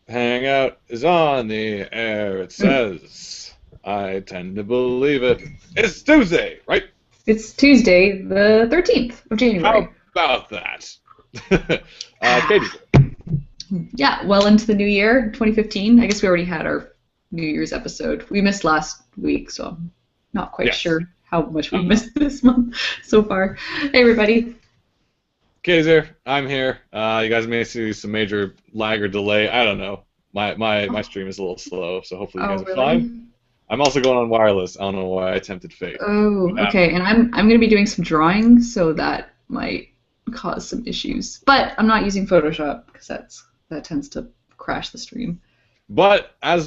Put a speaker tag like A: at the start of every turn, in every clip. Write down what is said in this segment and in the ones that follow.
A: Hangout is on the air, it
B: Mm.
A: says. I tend to believe it. It's Tuesday, right?
B: It's Tuesday, the 13th of January.
A: How about that? Katie.
B: Yeah, well into the new year, 2015. I guess we already had our New Year's episode. We missed last week, so I'm not quite
A: Yes.
B: sure how much we missed this month so far. Hey, everybody.
A: Katie's here. I'm here. You guys may see some major lag or delay. I don't know. My stream is a little slow, so hopefully you
B: Oh,
A: guys are fine.
B: really?
A: I'm also going on wireless. I don't know why I tempted fate.
B: Oh, okay. And I'm going to be doing some drawing, so that might cause some issues. But I'm not using Photoshop because that tends to crash the stream.
A: But as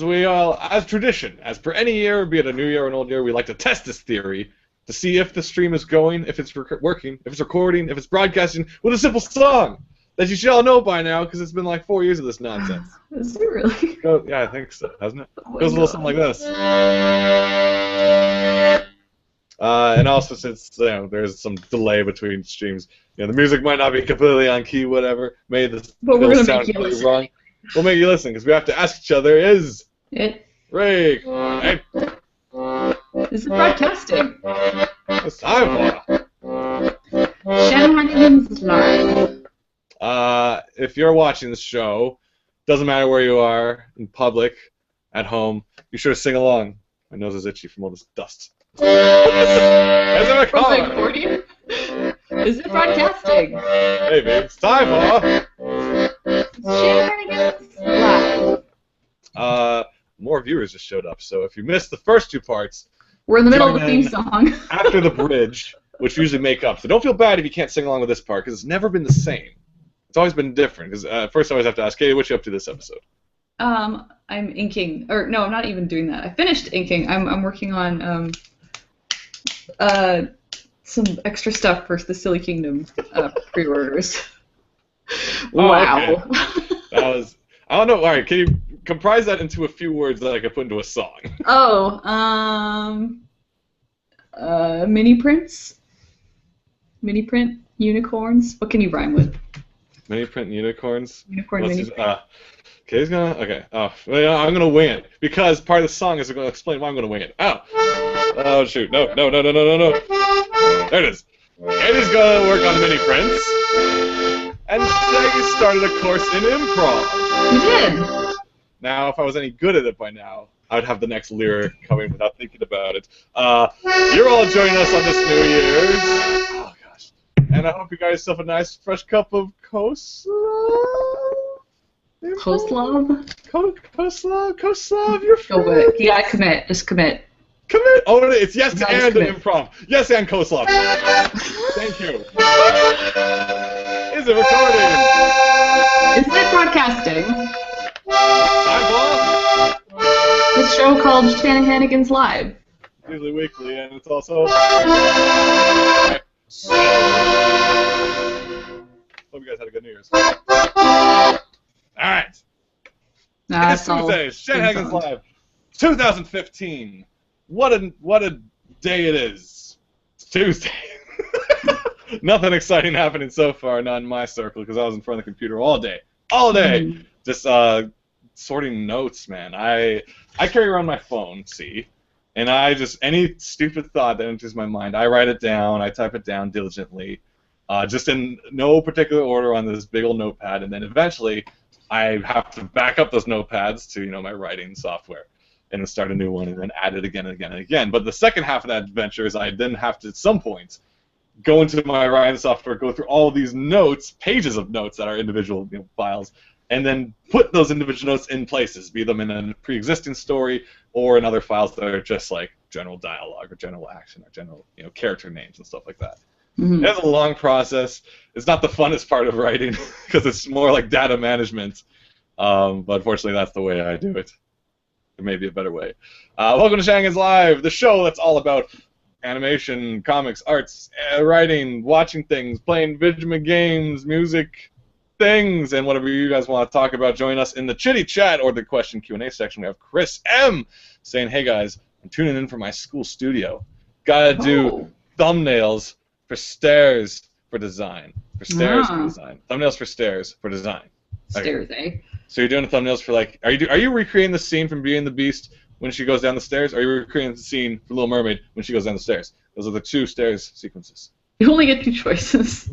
A: tradition, as per any year, be it a new year or an old year, we like to test this theory to see if the stream is going, if it's working, if it's recording, if it's broadcasting with a simple song that you should all know by now because it's been like 4 years of this nonsense.
B: Is it really?
A: Yeah, I think so, hasn't it?
B: Oh my
A: Goes a little
B: God.
A: something like this. And also, since there's some delay between streams, the music might not be completely on key, whatever. May the
B: But we're
A: bill
B: gonna
A: sound
B: make you
A: completely
B: listen.
A: wrong. We'll make you listen because we have to ask each other: Is
B: It
A: Ray? Hey,
B: is it broadcasting?
A: it's time for.
B: Shanahanigans live.
A: If you're watching the show, doesn't matter where you are, in public, at home, be sure to sing along. My nose is itchy from all this dust. Is it
B: From the
A: recording?
B: accordion? Is it broadcasting?
A: Hey, babe, it's time for.
B: Shanahanigans live.
A: More viewers just showed up, so if you missed the first two parts,
B: We're in the middle of
A: join
B: the theme
A: in
B: song.
A: after the bridge, which we usually make up. So don't feel bad if you can't sing along with this part, because it's never been the same. It's always been different. Because first I always have to ask, Katie, what you up to this episode?
B: I'm inking, or no, I'm not even doing that. I finished inking. I'm working on some extra stuff for the Silly Kingdom pre-orders. Wow.
A: Okay. That was. I don't know. All right, can you comprise that into a few words that I could put into a song?
B: Oh, mini prints, mini print unicorns. What can you rhyme with?
A: Mini print unicorns.
B: Unicorn
A: Let's
B: mini
A: just,
B: print.
A: Katie's gonna. Okay. Oh, well, I'm gonna wing it because part of the song is going to explain why I'm gonna wing it. Oh shoot! No! There it is. Katie's gonna work on mini prints, and today started a course in improv.
B: You did.
A: Now, if I was any good at it by now, I would have the next lyric coming without thinking about it. You're all joining us on this New Year's. Oh gosh! And I hope you got yourself a nice fresh cup of coleslaw.
B: Coleslaw.
A: Coleslaw, your
B: Go with it. You gotta commit. Just commit.
A: Commit. Oh, it's yes
B: Nice
A: and
B: commit.
A: improv. Yes and coleslaw. Thank you. Is it recording?
B: Isn't it broadcasting?
A: Time
B: This show called Shanahanigans Live.
A: for usually weekly, and it's also. Alright, so, hope you guys had a good New Year's. Alright.
B: Nah,
A: It's Tuesday. Shanahanigans Live. 2015. What a day it is. It's Tuesday. Nothing exciting happening so far, not in my circle, because I was in front of the computer all day. All day. Just sorting notes, man. I carry around my phone, see, and I just any stupid thought that enters my mind, I write it down, I type it down diligently, just in no particular order on this big old notepad, and then eventually I have to back up those notepads to my writing software, and then start a new one, and then add it again and again and again. But the second half of that adventure is I then have to at some point go into my writing software, go through all these notes, pages of notes that are individual files, and then put those individual notes in places, be them in a pre-existing story or in other files that are just like general dialogue or general action or general character names and stuff like that.
B: Mm-hmm.
A: It's a long process. It's not the funnest part of writing because it's more like data management. But unfortunately, that's the way I do it. There may be a better way. Welcome to Shanahanigans Live, the show that's all about animation, comics, arts, writing, watching things, playing video games, music, things, and whatever you guys want to talk about. Join us in the chitty chat or the question Q&A section. We have Chris M saying, "Hey guys, I'm tuning in for my school studio. Gotta do thumbnails for stairs for design. For stairs for design. Thumbnails for stairs for design."
B: Stairs, eh?
A: So you're doing the thumbnails for like, are you recreating the scene from Beauty and the Beast when she goes down the stairs, or are you recreating the scene from Little Mermaid when she goes down the stairs? Those are the two stairs sequences.
B: You only get two choices.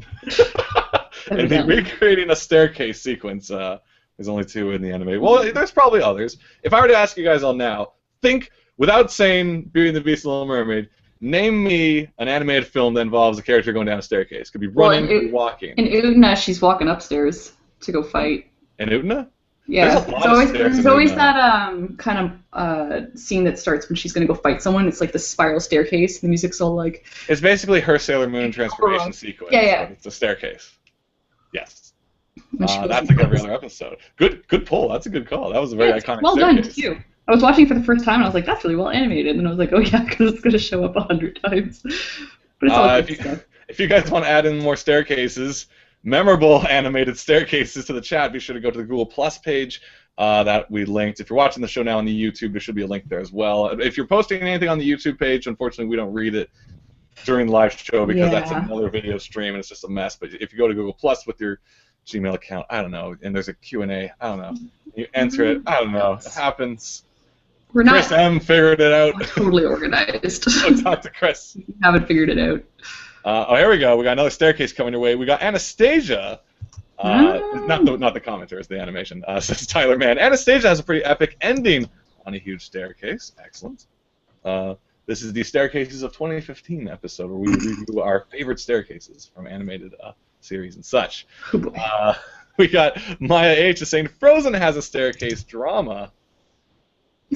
A: And the recreating a staircase sequence, there's only two in the anime. Well, there's probably others. If I were to ask you guys all now, think, without saying Beauty and the Beast and Little Mermaid, name me an animated film that involves a character going down a staircase. Could be running, could be walking.
B: In Utna, she's walking upstairs to go fight.
A: In Utna?
B: Yeah, there's always that kind of scene that starts when she's gonna go fight someone. It's like the spiral staircase. The music's all like.
A: It's basically her Sailor Moon transformation sequence.
B: Yeah.
A: It's a staircase. Yes. That's like every other episode. Good pull. That's a good call. That was a very iconic.
B: Well done too. I was watching it for the first time and I was like, that's really well animated. And then I was like, oh yeah, because it's gonna show up 100 times. But it's all good stuff.
A: If you guys want to add in more staircases. Memorable animated staircases to the chat, be sure to go to the Google Plus page that we linked. If you're watching the show now on the YouTube, there should be a link there as well. If you're posting anything on the YouTube page, unfortunately we don't read it during the live show because that's another video stream and it's just a mess. But if you go to Google Plus with your Gmail account, I don't know, and there's a Q&A, I don't know, you enter it, I don't know, it happens. Chris M figured it out.
B: We're totally organized.
A: Go talk to Chris.
B: You haven't figured it out.
A: Oh, here we go. We got another staircase coming your way. We got Anastasia. Not the commenter, it's the animation. Says Tyler Mann. Anastasia has a pretty epic ending on a huge staircase. Excellent. This is the Staircases of 2015 episode where we review our favorite staircases from animated series and such. We got Maya H. is saying Frozen has a staircase drama.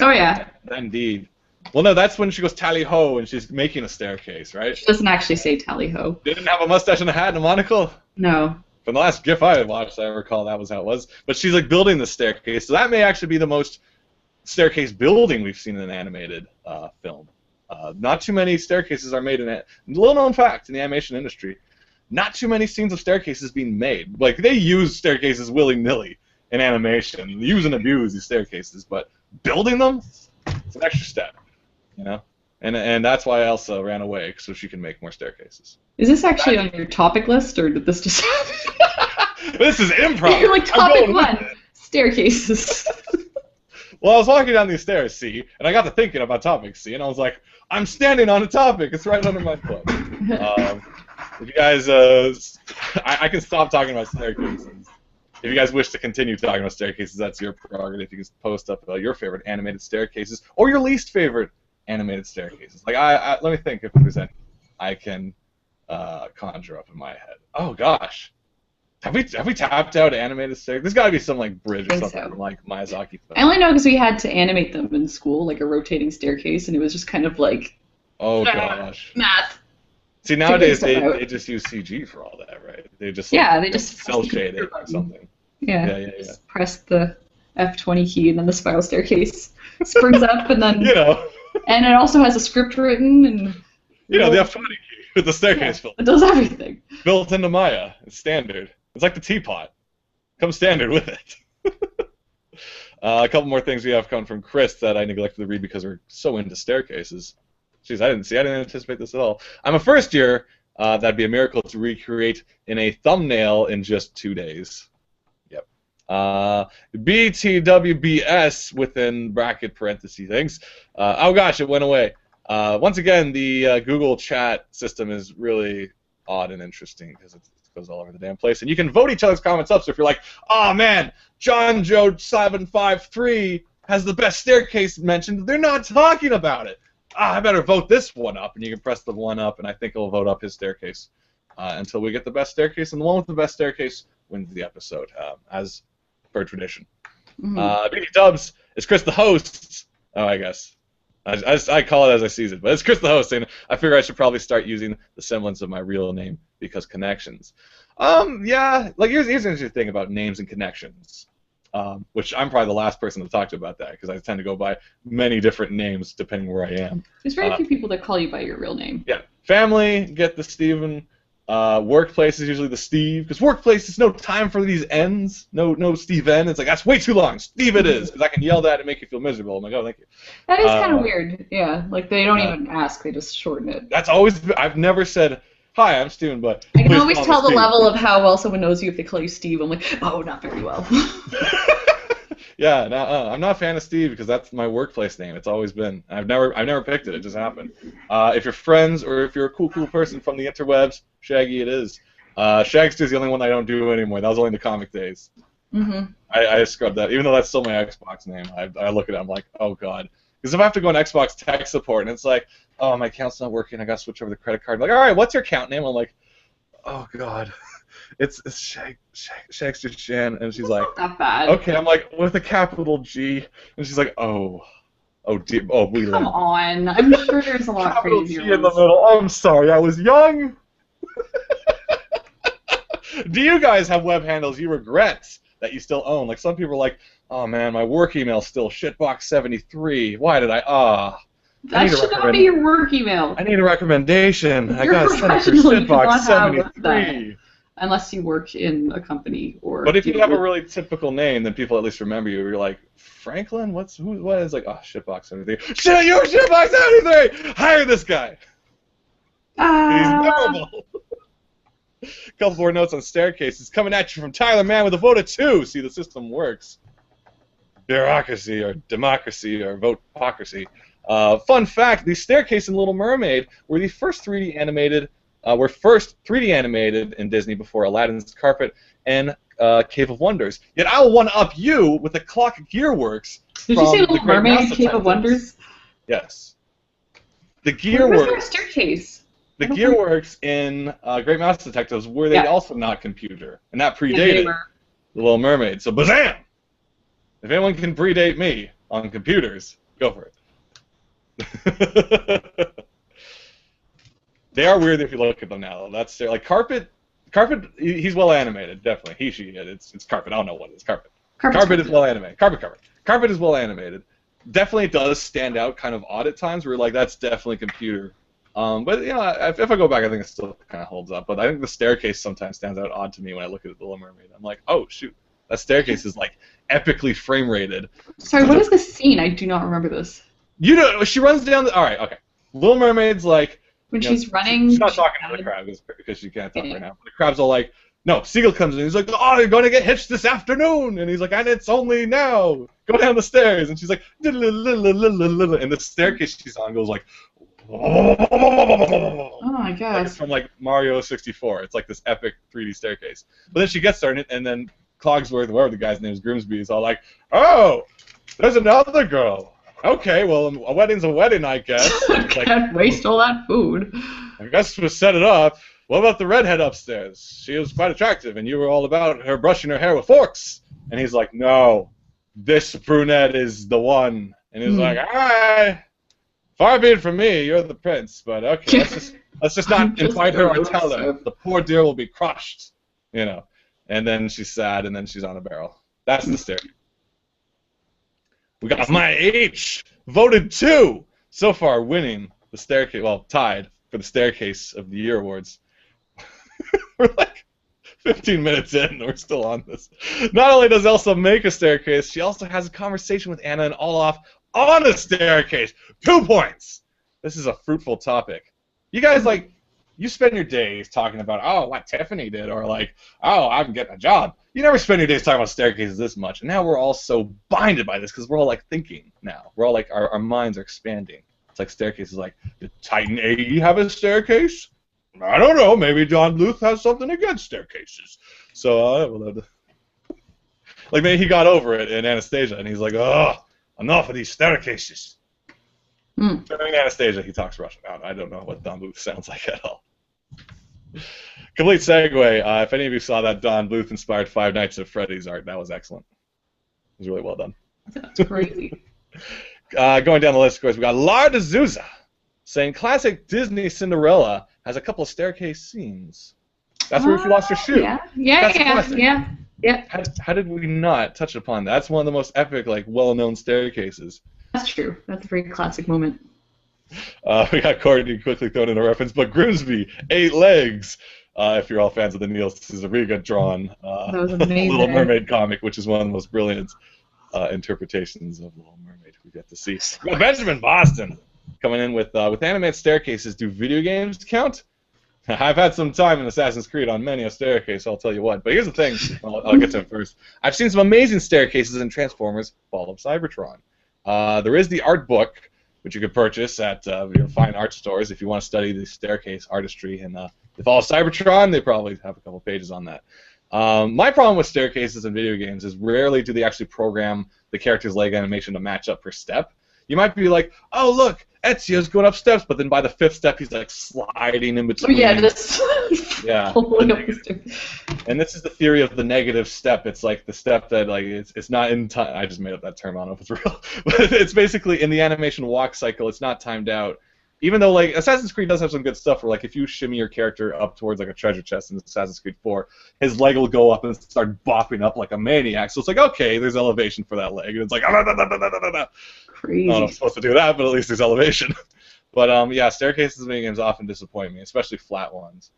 B: Oh, yeah.
A: Indeed. Well, no, that's when she goes tally-ho and she's making a staircase, right?
B: She doesn't actually say tally-ho.
A: They didn't have a mustache and a hat and a monocle?
B: No.
A: From the last GIF I watched, I recall that was how it was. But she's, like, building the staircase, so that may actually be the most staircase building we've seen in an animated film. Not too many staircases are made in it. Little-known fact in the animation industry, not too many scenes of staircases being made. Like, they use staircases willy-nilly in animation. Use and abuse these staircases, but building them, it's an extra step. You know, and that's why Elsa ran away, so she can make more staircases.
B: Is this actually on your topic list, or did this just happen?
A: This is improv.
B: You're like topic 1, staircases.
A: Well, I was walking down these stairs, see, and I got to thinking about topics, see, and I was like, I'm standing on a topic. It's right under my foot. If you guys, I can stop talking about staircases. If you guys wish to continue talking about staircases, that's your prerogative. You can post up your favorite animated staircases or your least favorite animated staircases. Like, let me think if there's any I can conjure up in my head. Oh gosh, have we tapped out animated staircases? There's got to be some like bridge or something from like Miyazaki film.
B: I only know because we had to animate them in school, like a rotating staircase, and it was just kind of like.
A: Oh gosh.
B: Math.
A: See, nowadays they just use CG for all that, right? They just
B: they just
A: cell shade it or something.
B: Yeah. Just press the F20 key and then the spiral staircase springs up and then.
A: You know.
B: And it also has a script written and.
A: You know, the F20 key with the staircase filter.
B: It does everything.
A: Built into Maya. It's standard. It's like the teapot. Comes standard with it. A couple more things we have coming from Chris that I neglected to read because we're so into staircases. Jeez, I didn't anticipate this at all. I'm a first year. That'd be a miracle to recreate in a thumbnail in just 2 days. Yep. BTWBS within bracket parentheses things. Oh gosh, it went away. Once again, the Google chat system is really odd and interesting because it goes all over the damn place. And you can vote each other's comments up. So if you're like, oh man, John Joe 753 has the best staircase mentioned, they're not talking about it. I better vote this one up, and you can press the one up, and I think it'll vote up his staircase until we get the best staircase, and the one with the best staircase wins the episode, as per tradition. BD Dubs, is Chris the host? Oh, I guess. I call it as I sees it, but it's Chris the host, and I figure I should probably start using the semblance of my real name because connections. Yeah, like here's an interesting thing about names and connections. Which I'm probably the last person to talk to about that because I tend to go by many different names depending where I am.
B: There's very few people that call you by your real name.
A: Yeah. Family, get the Steven. Workplace is usually the Steve because workplace is no time for these N's. No Steve N. It's like, that's way too long. Steve it is because I can yell that and make you feel miserable. I'm like, oh, thank you.
B: That is kind of weird. Yeah. Like they don't even ask. They just shorten it.
A: That's always, I've never said, hi, I'm Steven, but
B: I can always tell the level of how well someone knows you if they call you Steve. I'm like, oh, not very well.
A: Yeah, no, I'm not a fan of Steve because that's my workplace name. It's always been. I've never picked it. It just happened. If you're friends or if you're a cool person from the interwebs, Shaggy it is. Shagster's the only one I don't do anymore. That was only in the comic days.
B: Mm-hmm.
A: I scrubbed that, even though that's still my Xbox name. I look at it, I'm like, oh god. Because if I have to go on Xbox tech support and it's like, oh, my account's not working, I gotta switch over the credit card. I'm like, all right, what's your account name? I'm like, oh god, it's Shagster Shan, and she's like,
B: Not bad.
A: okay. I'm like, with a capital G, and she's like, we
B: Come on. I'm sure there's a lot
A: capital
B: crazier
A: G in the
B: ones.
A: middle. I'm sorry, I was young. Do you guys have web handles you regret that you still own? Like some people are like, oh man, my work email's still shitbox73. Why did I
B: That should not be your work email.
A: I need a recommendation. I
B: You're
A: gotta send it to
B: professional, you cannot have
A: shitbox73.
B: that. Unless you work in a company or.
A: But if you have a really typical name, then people at least remember you. You're like, Franklin? What is like, oh, shitbox73. Shit, you're shitbox73! Hire this guy! He's memorable. Couple more notes on staircases coming at you from Tyler Mann with a vote of 2. See, the system works. Bureaucracy or democracy or vote-pocracy. Fun fact: the staircase in Little Mermaid were first 3D animated in Disney before Aladdin's Carpet and Cave of Wonders. Yet I will one-up you with the Clock Gearworks.
B: Did you say Little Mermaid and Cave of Wonders?
A: Yes. The Gearworks.
B: Where's their staircase?
A: The Gearworks in Great Mouse Detectives were they also not computer, and that predated The Little Mermaid. So bazam! If anyone can predate me on computers, go for it. They are weird if you look at them now. That's like Carpet. He's well animated, definitely. He, she, it. It's Carpet. I don't know what it is. Carpet. Carpet is well animated. Carpet is well animated. Definitely does stand out kind of odd at times. Where you're like, that's definitely computer. But you know, if I go back, I think it still kind of holds up. But I think the staircase sometimes stands out odd to me when I look at The Little Mermaid. I'm like, oh shoot, that staircase is like epically frame rated.
B: Sorry, what is this scene? I do not remember this.
A: You know, she runs down the. All right, okay. Little Mermaid's like.
B: When she's running.
A: She's not talking to the crab because she can't talk right now. But the crab's all like, no. Seagull comes in. He's like, oh, you're going to get hitched this afternoon. And he's like, and it's only now. Go down the stairs. And she's like, and the staircase she's on goes like.
B: Oh my gosh.
A: Like it's from like Mario 64. It's like this epic 3D staircase. But then she gets there, and then Cogsworth, whatever the guy's name is, Grimsby, is all like, oh, there's another girl. Okay, well, a wedding's a wedding, I guess.
B: Can't waste all that food.
A: I guess we'll set it up. What about the redhead upstairs? She was quite attractive, and you were all about her brushing her hair with forks. And he's like, no, this brunette is the one. And he's like, all right. Far be it from me, you're the prince, but okay, let's just not invite her or tell her. The poor dear will be crushed, you know. And then she's sad, and then she's on a barrel. That's the staircase. We got my H voted 2 so far, winning the staircase. Well, tied for the staircase of the year awards. We're like 15 minutes in, and we're still on this. Not only does Elsa make a staircase, she also has a conversation with Anna and Olaf on a staircase. 2 points. This is a fruitful topic. You guys, like, you spend your days talking about, oh, what Tiffany did, or like, oh, I'm getting a job. You never spend your days talking about staircases this much, and now we're all so binded by this because we're all like thinking now. We're all like, our minds are expanding. It's like staircases. Like, did Titan AE have a staircase? I don't know. Maybe John Bluth has something against staircases. So, like, maybe he got over it in Anastasia, and he's like, oh. Enough of these staircases. During Anastasia, he talks Russian. I don't know what Don Bluth sounds like at all. Complete segue. If any of you saw that Don Bluth-inspired Five Nights at Freddy's art, that was excellent. It was really well done.
B: That's crazy.
A: Going down the list, of course, we got Lar D'Souza saying classic Disney Cinderella has a couple of staircase scenes. That's where she lost her shoe. Yeah. How did we not touch upon that? That's one of the most epic, like, well-known staircases.
B: That's true. That's a very classic moment.
A: We got Courtney quickly thrown in a reference, but Grimsby, 8 legs. If you're all fans of the Neil Cesariga drawn Little Mermaid comic, which is one of the most brilliant interpretations of Little Mermaid we get to see. Benjamin Boston coming in with animated staircases. Do video games count? I've had some time in Assassin's Creed on many a staircase, I'll tell you what. But here's the thing, I'll get to it first. I've seen some amazing staircases in Transformers Fall of Cybertron. There is the art book, which you could purchase at your fine art stores if you want to study the staircase artistry. And the Fall of Cybertron, they probably have a couple pages on that. My problem with staircases in video games is rarely do they actually program the character's leg animation to match up per step. You might be like, oh, look, Ezio's going up steps, but then by the 5th step, he's like sliding in between.
B: Oh, yeah, just
A: yeah. And this is the theory of the negative step. It's like the step that like it's not in time. I just made up that term. I don't know if it's real, but it's basically in the animation walk cycle. It's not timed out. Even though like Assassin's Creed does have some good stuff, where like if you shimmy your character up towards like a treasure chest in Assassin's Creed 4, his leg will go up and start bopping up like a maniac. So it's like, okay, there's elevation for that leg, and it's like
B: crazy.
A: I don't know if I'm supposed to do that, but at least there's elevation. But yeah, staircases in video games often disappoint me, especially flat ones.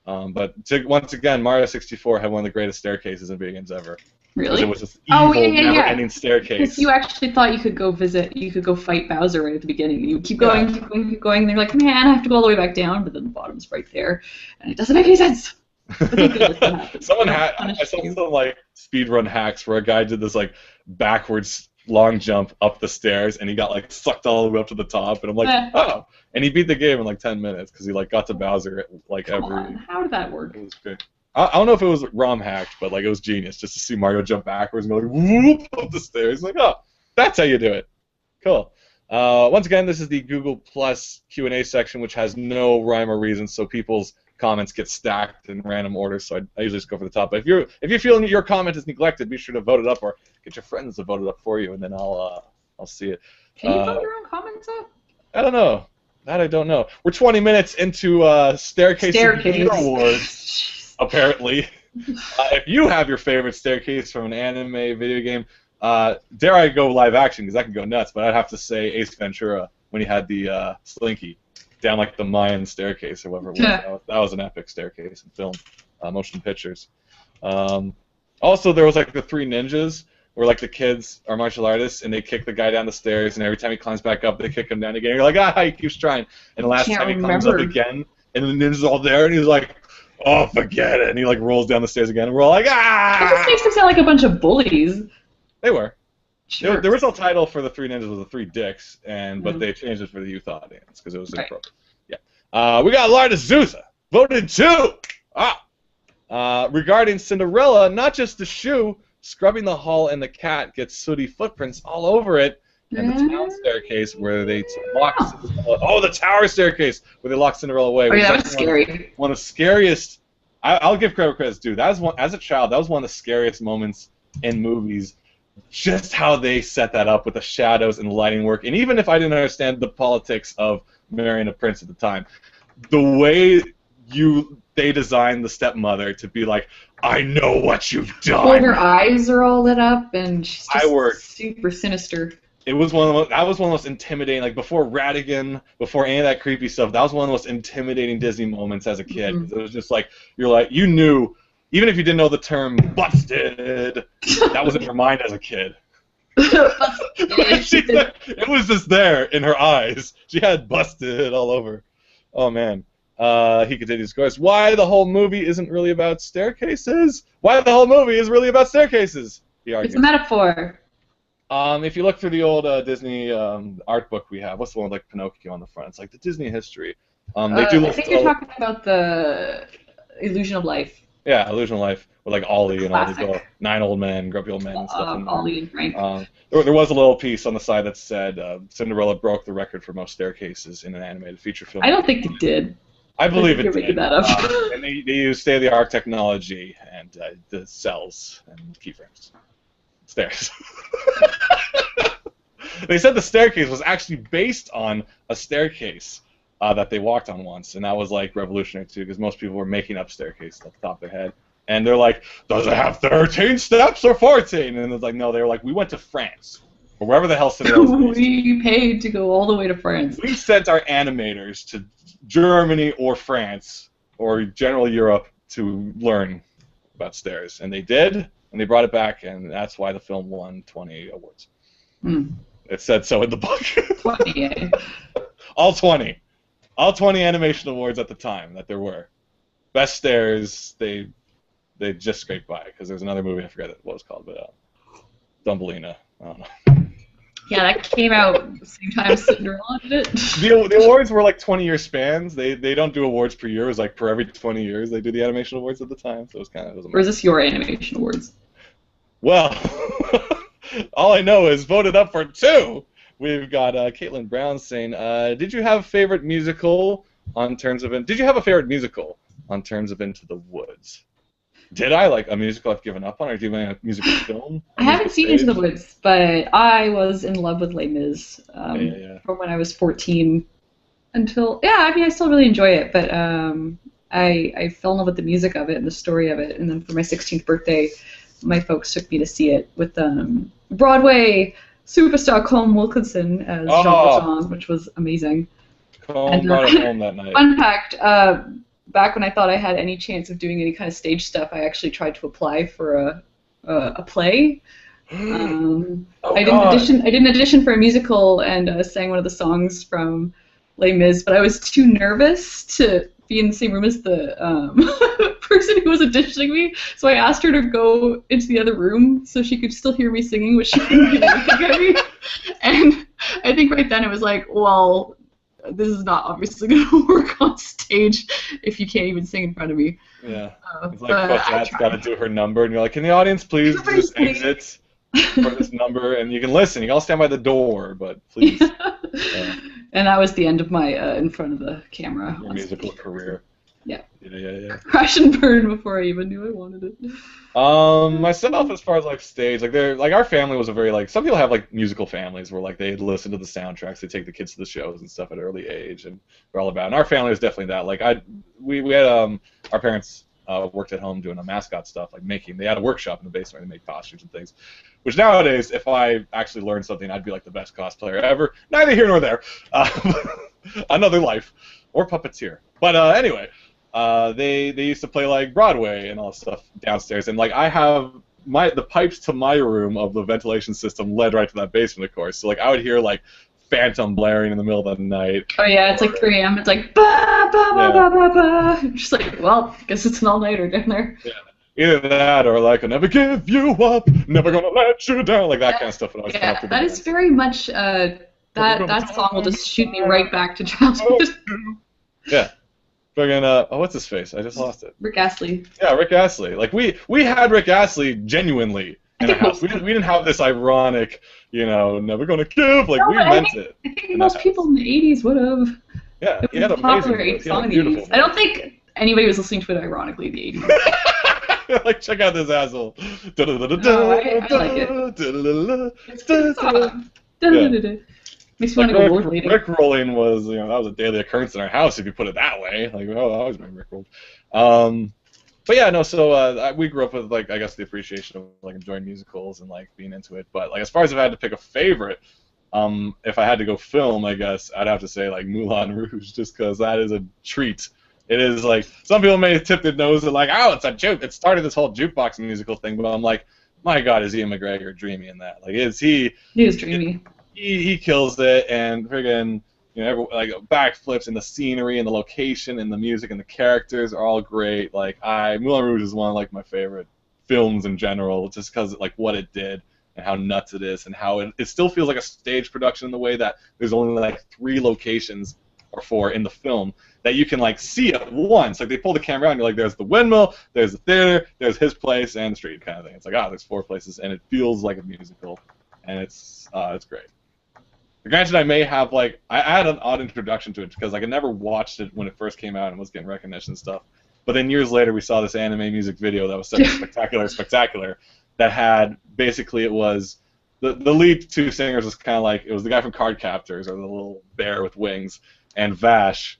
A: But once again, Mario 64 had one of the greatest staircases in video games ever.
B: Really?
A: It was this evil, never-ending staircase.
B: Because you actually thought you could go fight Bowser right at the beginning. You keep going, keep going, and they're like, man, I have to go all the way back down, but then the bottom's right there, and it doesn't make any sense.
A: I saw some like speedrun hacks where a guy did this like backwards long jump up the stairs, and he got like sucked all the way up to the top, and I'm like, oh, and he beat the game in like 10 minutes because he like got to Bowser at, like
B: How did that work?
A: It was great. I don't know if it was ROM hacked, but like it was genius just to see Mario jump backwards and go like whoop up the stairs. Like, oh, that's how you do it. Cool. Once again, this is the Google Plus Q&A section, which has no rhyme or reason, so people's comments get stacked in random order. So I usually just go for the top. But if you're feeling that your comment is neglected, be sure to vote it up or get your friends to vote it up for you, and then I'll see it.
B: Can you vote your own comments up?
A: I don't know. That I don't know. We're 20 minutes into Staircase Awards. Apparently. If you have your favorite staircase from an anime video game, dare I go live action, because I can go nuts, but I'd have to say Ace Ventura when he had the Slinky down like the Mayan staircase or whatever it was. Yeah. That was an epic staircase in film, motion pictures. Also, there was like the Three Ninjas, where like the kids are martial artists and they kick the guy down the stairs, and every time he climbs back up, they kick him down again. You're like, ah, he keeps trying. And the last time he climbs up again, and the ninja's all there, and he's like, oh, forget it. And he like rolls down the stairs again, and we're all like, ah!
B: This makes them sound like a bunch of bullies.
A: They were.
B: Sure.
A: The original title for the Three Ninjas was the Three Dicks, but they changed it for the youth audience because it was inappropriate. Yeah. We got Larda Zuza, voted 2. Regarding Cinderella, not just the shoe, scrubbing the hall and the cat gets sooty footprints all over it. And the town staircase where they lock Cinderella. Oh, the tower staircase where they lock Cinderella away.
B: Oh, yeah, that was scary.
A: One of the scariest. I'll give credit's due. That was one, as a child, that was one of the scariest moments in movies. Just how they set that up with the shadows and the lighting work. And even if I didn't understand the politics of marrying a prince at the time, the way they designed the stepmother to be like, I know what you've done.
B: Well, her eyes are all lit up, and she's just super sinister.
A: It was that was one of the most intimidating, like before Ratigan, before any of that creepy stuff, that was one of the most intimidating Disney moments as a kid. It was just like, you knew, even if you didn't know the term busted, that was in your mind as a kid. It was just there in her eyes. She had busted all over. Oh, man. He continues, of course, why the whole movie isn't really about staircases? Why the whole movie is really about staircases? He argues.
B: It's a metaphor.
A: If you look through the old Disney art book we have, what's the one with like Pinocchio on the front? It's like the Disney history.
B: I think you're talking about the Illusion of Life.
A: Yeah, Illusion of Life, with like Ollie and all the 9 old men, grumpy old men and stuff.
B: Ollie and Frank.
A: There was a little piece on the side that said Cinderella broke the record for most staircases in an animated feature film.
B: I don't think it did.
A: I believe it did.
B: That up.
A: And they use state-of-the-art technology and the cells and keyframes. Stairs. They said the staircase was actually based on a staircase that they walked on once, and that was like revolutionary too, because most people were making up staircases off the top of their head. And they're like, does it have 13 steps or 14? And it's like, no, they were like, we went to France, or wherever the hell Cinderella's based.
B: We paid to go all the way to France.
A: We sent our animators to Germany or France, or general Europe, to learn about stairs. And they did, and they brought it back, and that's why the film won 20 awards. It said so in the book.
B: 20,
A: All 20. All 20 animation awards at the time that there were. best stairs. They just scraped by because there's another movie I forget what it was called, but Thumbelina. I don't know.
B: Yeah, that came out the same time Cinderella did it.
A: The awards were like 20-year spans. They don't do awards per year. It was like per every 20 years they do the animation awards at the time. So it was kind of.
B: Or is this your animation awards?
A: Well, all I know is voted up for 2. We've got Caitlin Brown saying, "Did you have a favorite musical on terms of? Did you have a favorite musical on terms of Into the Woods? Did I like a musical I've given up on, or do you mean a musical film?
B: I haven't seen Into the Woods, but I was in love with Les Mis from when I was 14 until I still really enjoy it, but I fell in love with the music of it and the story of it, and then for my 16th birthday, my folks took me to see it with Broadway superstar Colm Wilkinson as Jean Valjean, which was amazing.
A: Colm brought it home that night.
B: Fun fact. Back when I thought I had any chance of doing any kind of stage stuff, I actually tried to apply for a play. I did an audition for a musical and sang one of the songs from Les Mis, but I was too nervous to be in the same room as the person who was auditioning me, so I asked her to go into the other room so she could still hear me singing, which she couldn't be looking at me. And I think right then it was like, well, this is not obviously going to work on stage if you can't even sing in front of me.
A: Yeah. It's like Buffett's got to do her number, and you're like, can the audience please just exit for this number? And you can listen. You can all stand by the door, but please.
B: And that was the end of my in front of the camera.
A: Your musical career.
B: Yeah.
A: Yeah.
B: Crash and burn before I even knew I wanted it.
A: Myself, as far as like stage, like our family was a very like some people have like musical families where like they listen to the soundtracks, they take the kids to the shows and stuff at an early age, and we're all about it. And our family was definitely that. Like we had our parents worked at home doing a mascot stuff, like they had a workshop in the basement and they made costumes and things. Which nowadays, if I actually learned something, I'd be like the best cosplayer ever. Neither here nor there. Another life, or puppeteer. But anyway. They used to play like Broadway and all that stuff downstairs, and like I have the pipes to my room of the ventilation system led right to that basement, of course. So like I would hear like Phantom blaring in the middle of the night.
B: Oh yeah, it's like 3 a.m. It's like ba ba ba ba ba ba. Just like, well, I guess it's an all-nighter down there.
A: Yeah. Either that or like I'll never give you up, never gonna let you down, like that kind of stuff. When I was
B: that is very much that song will just shoot me right back to childhood.
A: Yeah. Friggin', what's his face? I just lost it.
B: Rick Astley.
A: Yeah, Rick Astley. Like we had Rick Astley genuinely in our house. We didn't have this ironic, never gonna give. Like we meant it.
B: I think most people in the '80s would have.
A: Yeah, he had a
B: popular song in the '80s. I don't think anybody was listening to it ironically in the '80s.
A: Like check out this asshole.
B: I like it. It's a good song. Makes me want to go rollerblading.
A: Rickrolling was, that was a daily occurrence in our house, if you put it that way. Like, oh, I always been rickrolled. But yeah, no. So we grew up with, like, I guess the appreciation of like enjoying musicals and like being into it. But like, as far as if I had to pick a favorite, if I had to go film, I guess I'd have to say like Moulin Rouge, just because that is a treat. It is like some people may tip their nose at like, oh, it's a juke. It started this whole jukebox musical thing, but I'm like, my God, is Ian McGregor dreamy in that? Like, is he? He
B: is dreamy.
A: He kills it, and friggin', like backflips, and the scenery, and the location, and the music, and the characters are all great. Like Moulin Rouge is one of like my favorite films in general, just because like what it did and how nuts it is, and how it still feels like a stage production in the way that there's only like 3 locations or 4 in the film that you can like see at once. Like they pull the camera out, and you're like, there's the windmill, there's the theater, there's his place, and the street kind of thing. It's like there's 4 places, and it feels like a musical, and it's great. Granted, I may have I had an odd introduction to it because I never watched it when it first came out and was getting recognition and stuff. But then years later, we saw this anime music video that was such a spectacular that had basically it was the lead 2 singers was kind of like it was the guy from Card Captors or the little bear with wings and Vash.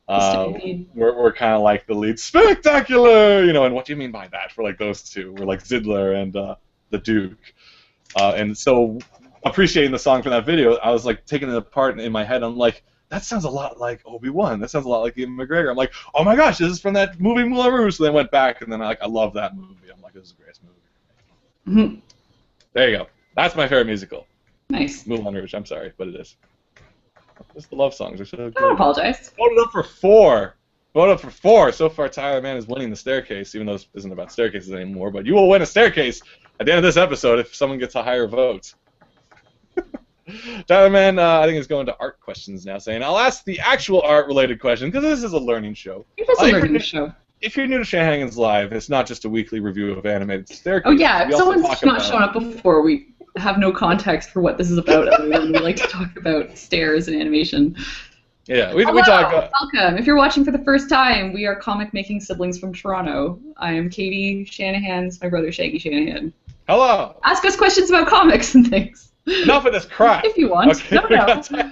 A: We're kind of like the lead spectacular, and what do you mean by that for like those 2? We're like Zidler and the Duke, and so. Appreciating the song from that video, I was like taking it apart in my head. I'm like, that sounds a lot like Obi-Wan. That sounds a lot like Ian McGregor. I'm like, oh my gosh, this is from that movie Moulin Rouge. So then I went back and then I love that movie. I'm like, this is the greatest movie.
B: Mm-hmm.
A: There you go. That's my favorite musical.
B: Nice.
A: Moulin Rouge. I'm sorry, but it is. It's the love songs. I
B: don't apologize.
A: Voted up for 4. Vote up for 4. So far, Tyler Man is winning the staircase, even though this isn't about staircases anymore. But you will win a staircase at the end of this episode if someone gets a higher vote. Tyler Man, I think, is going to art questions now, saying, I'll ask the actual art-related question, because this is a learning show.
B: It is a learning show.
A: If you're new to Shanahanigans Live, it's not just a weekly review of animated staircases.
B: Oh, yeah, if someone's not shown up before, we have no context for what this is about, other than we like to talk about stairs and animation.
A: Yeah, we talk.
B: Welcome. If you're watching for the first time, we are comic-making siblings from Toronto. I am Katie Shanahan's, my brother Shaggy Shanahan.
A: Hello.
B: Ask us questions about comics and things.
A: Enough of this crap.
B: If you want.
A: Okay,
B: No.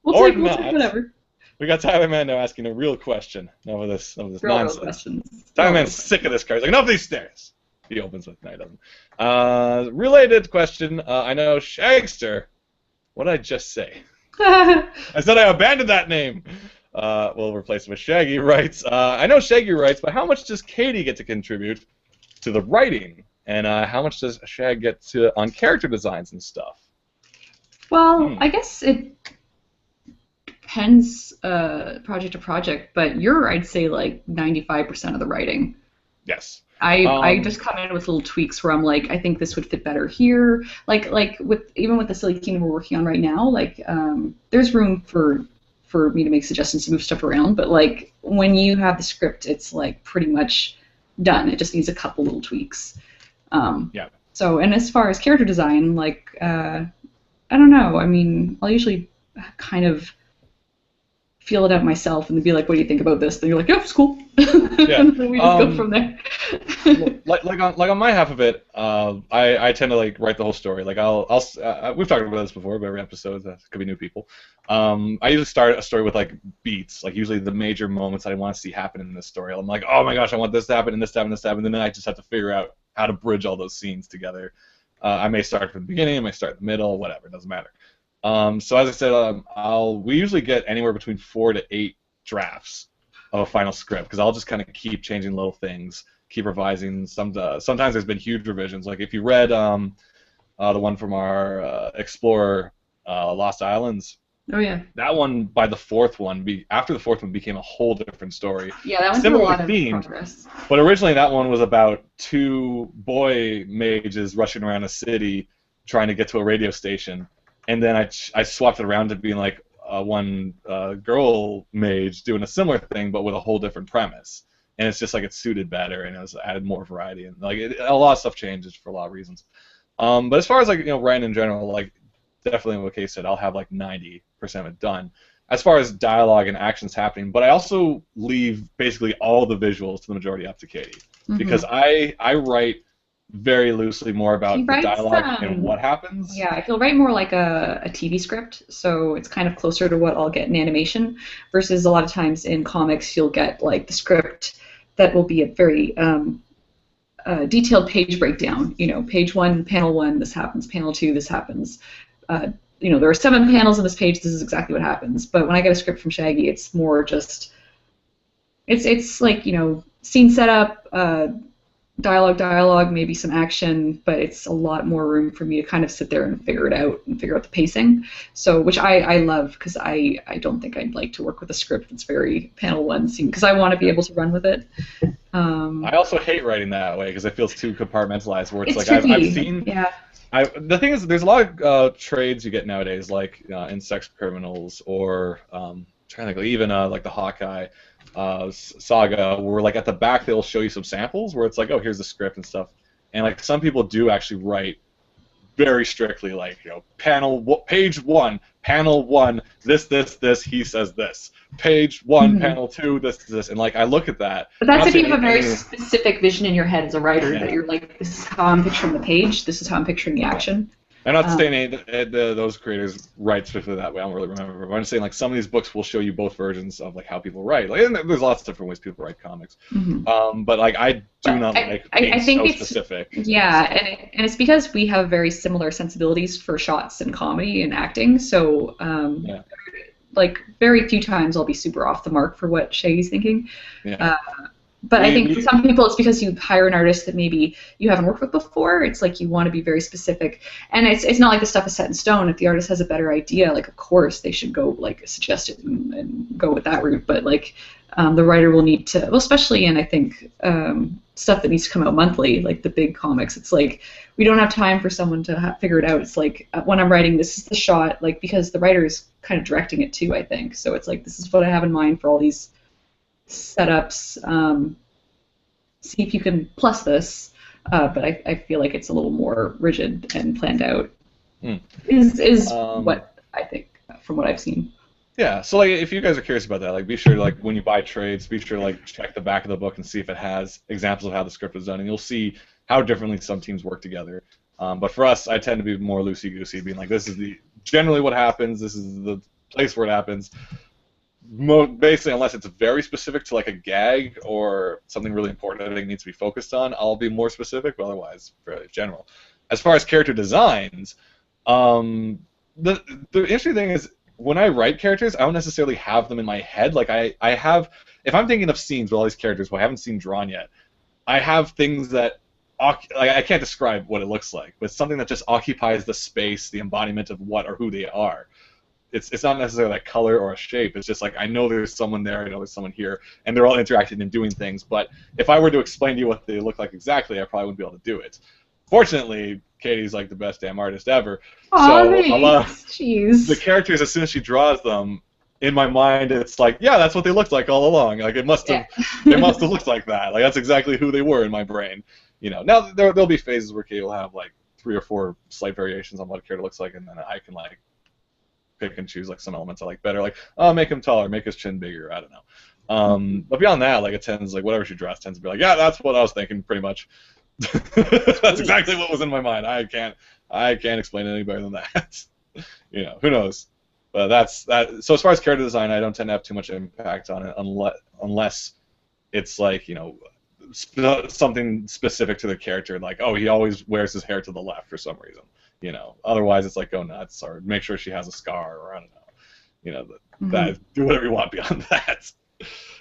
B: We'll take whatever.
A: We got Tyler Man now asking a real question. Enough of this nonsense.
B: Real questions.
A: Tyler Man's sick of this card. He's like, enough of these stairs. He opens with, no, he doesn't. Related question. I know Shagster. What did I just say? I said I abandoned that name. We'll replace it with Shaggy writes. I know Shaggy writes, but how much does Katie get to contribute to the writing? And how much does Shag get to on character designs and stuff?
B: Well, I guess it depends project to project, but you're, I'd say, like 95% of the writing.
A: Yes.
B: I just come in with little tweaks where I'm like, I think this would fit better here. Like even with the Silly Kingdom we're working on right now, like there's room for me to make suggestions to move stuff around, but like when you have the script, it's like pretty much done. It just needs a couple little tweaks.
A: Yeah.
B: So, and as far as character design, like I don't know. I mean, I'll usually kind of feel it out myself and be like, what do you think about this? Then you're like, yeah, it's cool.
A: Yeah.
B: And then we just go from there.
A: like on my half of it, I tend to like write the whole story. Like we've talked about this before, but every episode could be new people. I usually start a story with like beats, like usually the major moments that I want to see happen in this story. I'm like, oh my gosh, I want this to happen and this to happen and this to happen, and then I just have to figure out how to bridge all those scenes together. I may start from the beginning, I may start in the middle, whatever, it doesn't matter. So as I said, we usually get anywhere between 4 to 8 drafts of a final script, because I'll just kind of keep changing little things, keep revising. Sometimes there's been huge revisions. Like if you read the one from our Explorer Lost Islands.
B: Oh yeah.
A: That one, by the fourth one, after the fourth one, became a whole different story.
B: Yeah, that one's
A: similar
B: a lot of
A: themed,
B: progress.
A: but originally that one was about 2 boy mages rushing around a city trying to get to a radio station, and then I swapped it around to being like one girl mage doing a similar thing, but with a whole different premise. And it's just like it suited better, and it was added more variety, and like a lot of stuff changes for a lot of reasons. But as far as like writing in general, like definitely what Kay said, I'll have like 90% of it done. As far as dialogue and actions happening, but I also leave basically all the visuals to the majority up to Katie, because I write very loosely more about the dialogue and what happens.
B: Yeah, he'll write more like a TV script, so it's kind of closer to what I'll get in animation, versus a lot of times in comics you'll get like the script that will be a very detailed page breakdown. You know, page 1, panel 1, this happens. Panel 2, this happens. You know, there are 7 panels on this page. This is exactly what happens. But when I get a script from Shaggy, it's more just it's like, you know, scene setup, dialogue, maybe some action, but it's a lot more room for me to kind of sit there and figure it out and figure out the pacing. So, which I love, because I don't think I'd like to work with a script that's very panel 1 scene, because I want to be able to run with it.
A: I also hate writing that way because it feels too compartmentalized. Where it's like
B: tricky.
A: I've seen.
B: Yeah.
A: The thing is, there's a lot of trades you get nowadays, like in Sex Criminals, or trying to think, even like the Hawkeye saga, where like at the back they'll show you some samples where it's like, oh, here's the script and stuff, and like some people do actually write very strictly, like, you know, page 1, panel 1, this, he says this. Page 1, panel 2, this, and like I look at that.
B: But that's if you have a very specific vision in your head as a writer, that you're like, this is how I'm picturing the page, this is how I'm picturing the action.
A: I'm not saying those creators write specifically that way. I don't really remember. But I'm saying like some of these books will show you both versions of like how people write. Like, and there's lots of different ways people write comics. But like I do not like being so specific.
B: Yeah, and it's because we have very similar sensibilities for shots and comedy and acting. So like very few times I'll be super off the mark for what Shaggy's thinking.
A: Yeah.
B: But I think for some people it's because you hire an artist that maybe you haven't worked with before. It's like you want to be very specific. And it's not like the stuff is set in stone. If the artist has a better idea, like, of course, they should go, like, suggest it and go with that route. But, like, the writer will need to, well, especially in, I think, stuff that needs to come out monthly, like the big comics. It's like we don't have time for someone to figure it out. It's like when I'm writing, this is the shot, like because the writer is kind of directing it too, I think. So it's like this is what I have in mind for all these setups. See if you can plus this, but I feel like it's a little more rigid and planned out. Is what I think from what I've seen.
A: Yeah, so like if you guys are curious about that, like be sure to like when you buy trades, be sure to like check the back of the book and see if it has examples of how the script was done, and you'll see how differently some teams work together. But for us, I tend to be more loosey-goosey, being like, this is generally what happens, this is the place where it happens. Basically, unless it's very specific to like a gag or something really important that I think needs to be focused on, I'll be more specific, but otherwise fairly general. As far as character designs, the interesting thing is, when I write characters, I don't necessarily have them in my head. Like I have, if I'm thinking of scenes with all these characters who I haven't seen drawn yet, I have things that, like I can't describe what it looks like, but it's something that just occupies the space, the embodiment of what or who they are. It's not necessarily like color or a shape. It's just like I know there's someone there, I know there's someone here, and they're all interacting and doing things. But if I were to explain to you what they look like exactly, I probably wouldn't be able to do it. Fortunately, Katie's like the best damn artist ever.
B: Jeez.
A: The characters, as soon as she draws them, in my mind, it's like, yeah, that's what they looked like all along. Like it must have, they must have looked like that. Like that's exactly who they were in my brain. You know, now there'll be phases where Katie will have like 3 or 4 slight variations on what a character looks like, and then I can like pick and choose like some elements I like better, like make him taller, make his chin bigger. I don't know. But beyond that, like it tends like whatever she draws tends to be like, yeah, that's what I was thinking, pretty much. That's exactly what was in my mind. I can't explain it any better than that. You know, who knows? But that's that. So as far as character design, I don't tend to have too much impact on it unless it's like, you know, something specific to the character, like, oh, he always wears his hair to the left for some reason. You know, otherwise it's like go nuts, or make sure she has a scar, or I don't know. You know, that do whatever you want beyond that.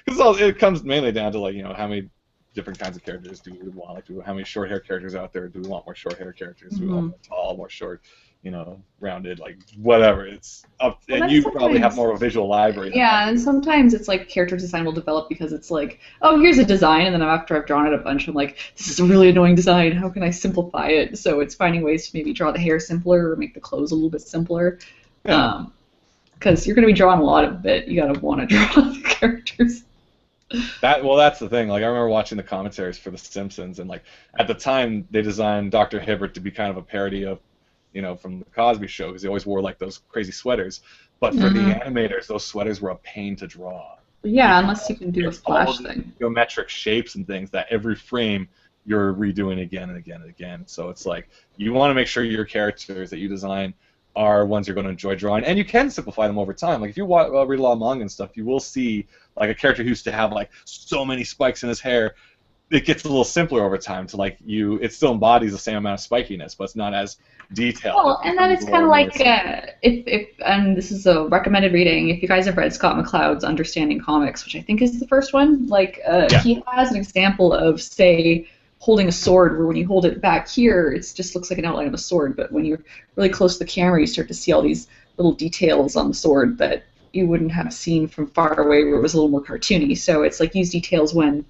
A: Because it comes mainly down to like, you know, how many different kinds of characters do we want? Like, how many short hair characters out there? Do we want more short hair characters? Do we want more tall, more short, you know, rounded, like whatever? It's up, and you probably have more of a visual library.
B: Yeah, and sometimes it's like character design will develop because it's like, oh, here's a design, and then after I've drawn it a bunch, I'm like, this is a really annoying design. How can I simplify it? So it's finding ways to maybe draw the hair simpler or make the clothes a little bit simpler.
A: Yeah.
B: Because you're going to be drawing a lot of it. You got to want to draw the characters.
A: That's the thing. Like I remember watching the commentaries for The Simpsons, and like at the time they designed Dr. Hibbert to be kind of a parody of, you know, from the Cosby Show, because he always wore like those crazy sweaters. But for the animators, those sweaters were a pain to draw.
B: Yeah, unless you can do a splash thing.
A: Geometric shapes and things that every frame you're redoing again and again and again. So it's like you want to make sure your characters that you design are ones you're going to enjoy drawing, and you can simplify them over time. Like if you read a lot of manga and stuff, you will see like a character who used to have like so many spikes in his hair. It gets a little simpler over time to like it still embodies the same amount of spikiness, but it's not as detailed.
B: Well, and then it's kind of like if and this is a recommended reading. If you guys have read Scott McCloud's Understanding Comics, which I think is the first one, like he has an example of, say, holding a sword, where when you hold it back here, it just looks like an outline of a sword, but when you're really close to the camera, you start to see all these little details on the sword that you wouldn't have seen from far away, where it was a little more cartoony. So it's like use details when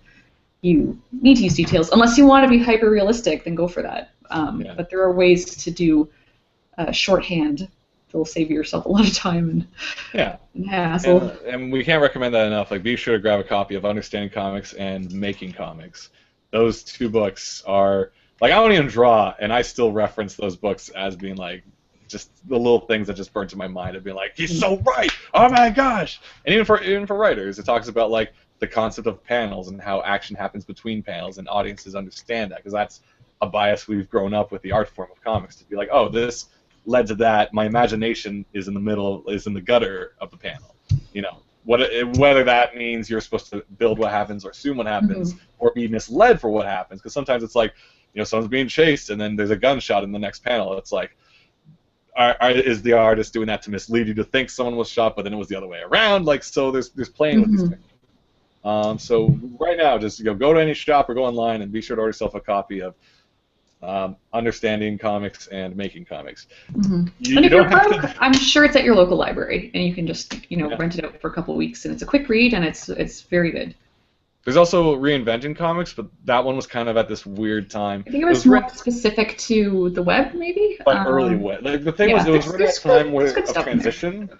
B: you need to use details. Unless you want to be hyper-realistic, then go for that. But there are ways to do shorthand that will save yourself a lot of time and hassle.
A: And we can't recommend that enough. Like, be sure to grab a copy of Understanding Comics and Making Comics. Those 2 books are, like, I don't even draw, and I still reference those books as being, like, just the little things that just burn to my mind of being like, he's so right! Oh my gosh! And even for writers, it talks about, like, the concept of panels and how action happens between panels, and audiences understand that, because that's a bias we've grown up with the art form of comics, to be like, oh, this led to that, my imagination is in the middle, is in the gutter of the panel. You know, whether that means you're supposed to build what happens or assume what happens, or be misled for what happens, because sometimes it's like, you know, someone's being chased and then there's a gunshot in the next panel. It's like, is the artist doing that to mislead you to think someone was shot, but then it was the other way around? Like, so there's playing with these things. So right now, just go to any shop or go online and be sure to order yourself a copy of understanding comics and making comics.
B: Mm-hmm.
A: You,
B: And
A: you
B: if you're
A: don't have
B: broke,
A: to.
B: I'm sure it's at your local library, and you can just
A: Yeah.
B: rent it out for a couple weeks, and it's a quick read, and it's very good.
A: There's also reinventing comics, but that one was kind of at this weird time.
B: I think it
A: It
B: was
A: was
B: more
A: written
B: specific to the web, maybe.
A: like early web. Like the thing was,
B: Yeah,
A: it was written at a time
B: there's
A: where
B: good
A: of
B: stuff in there.
A: transition.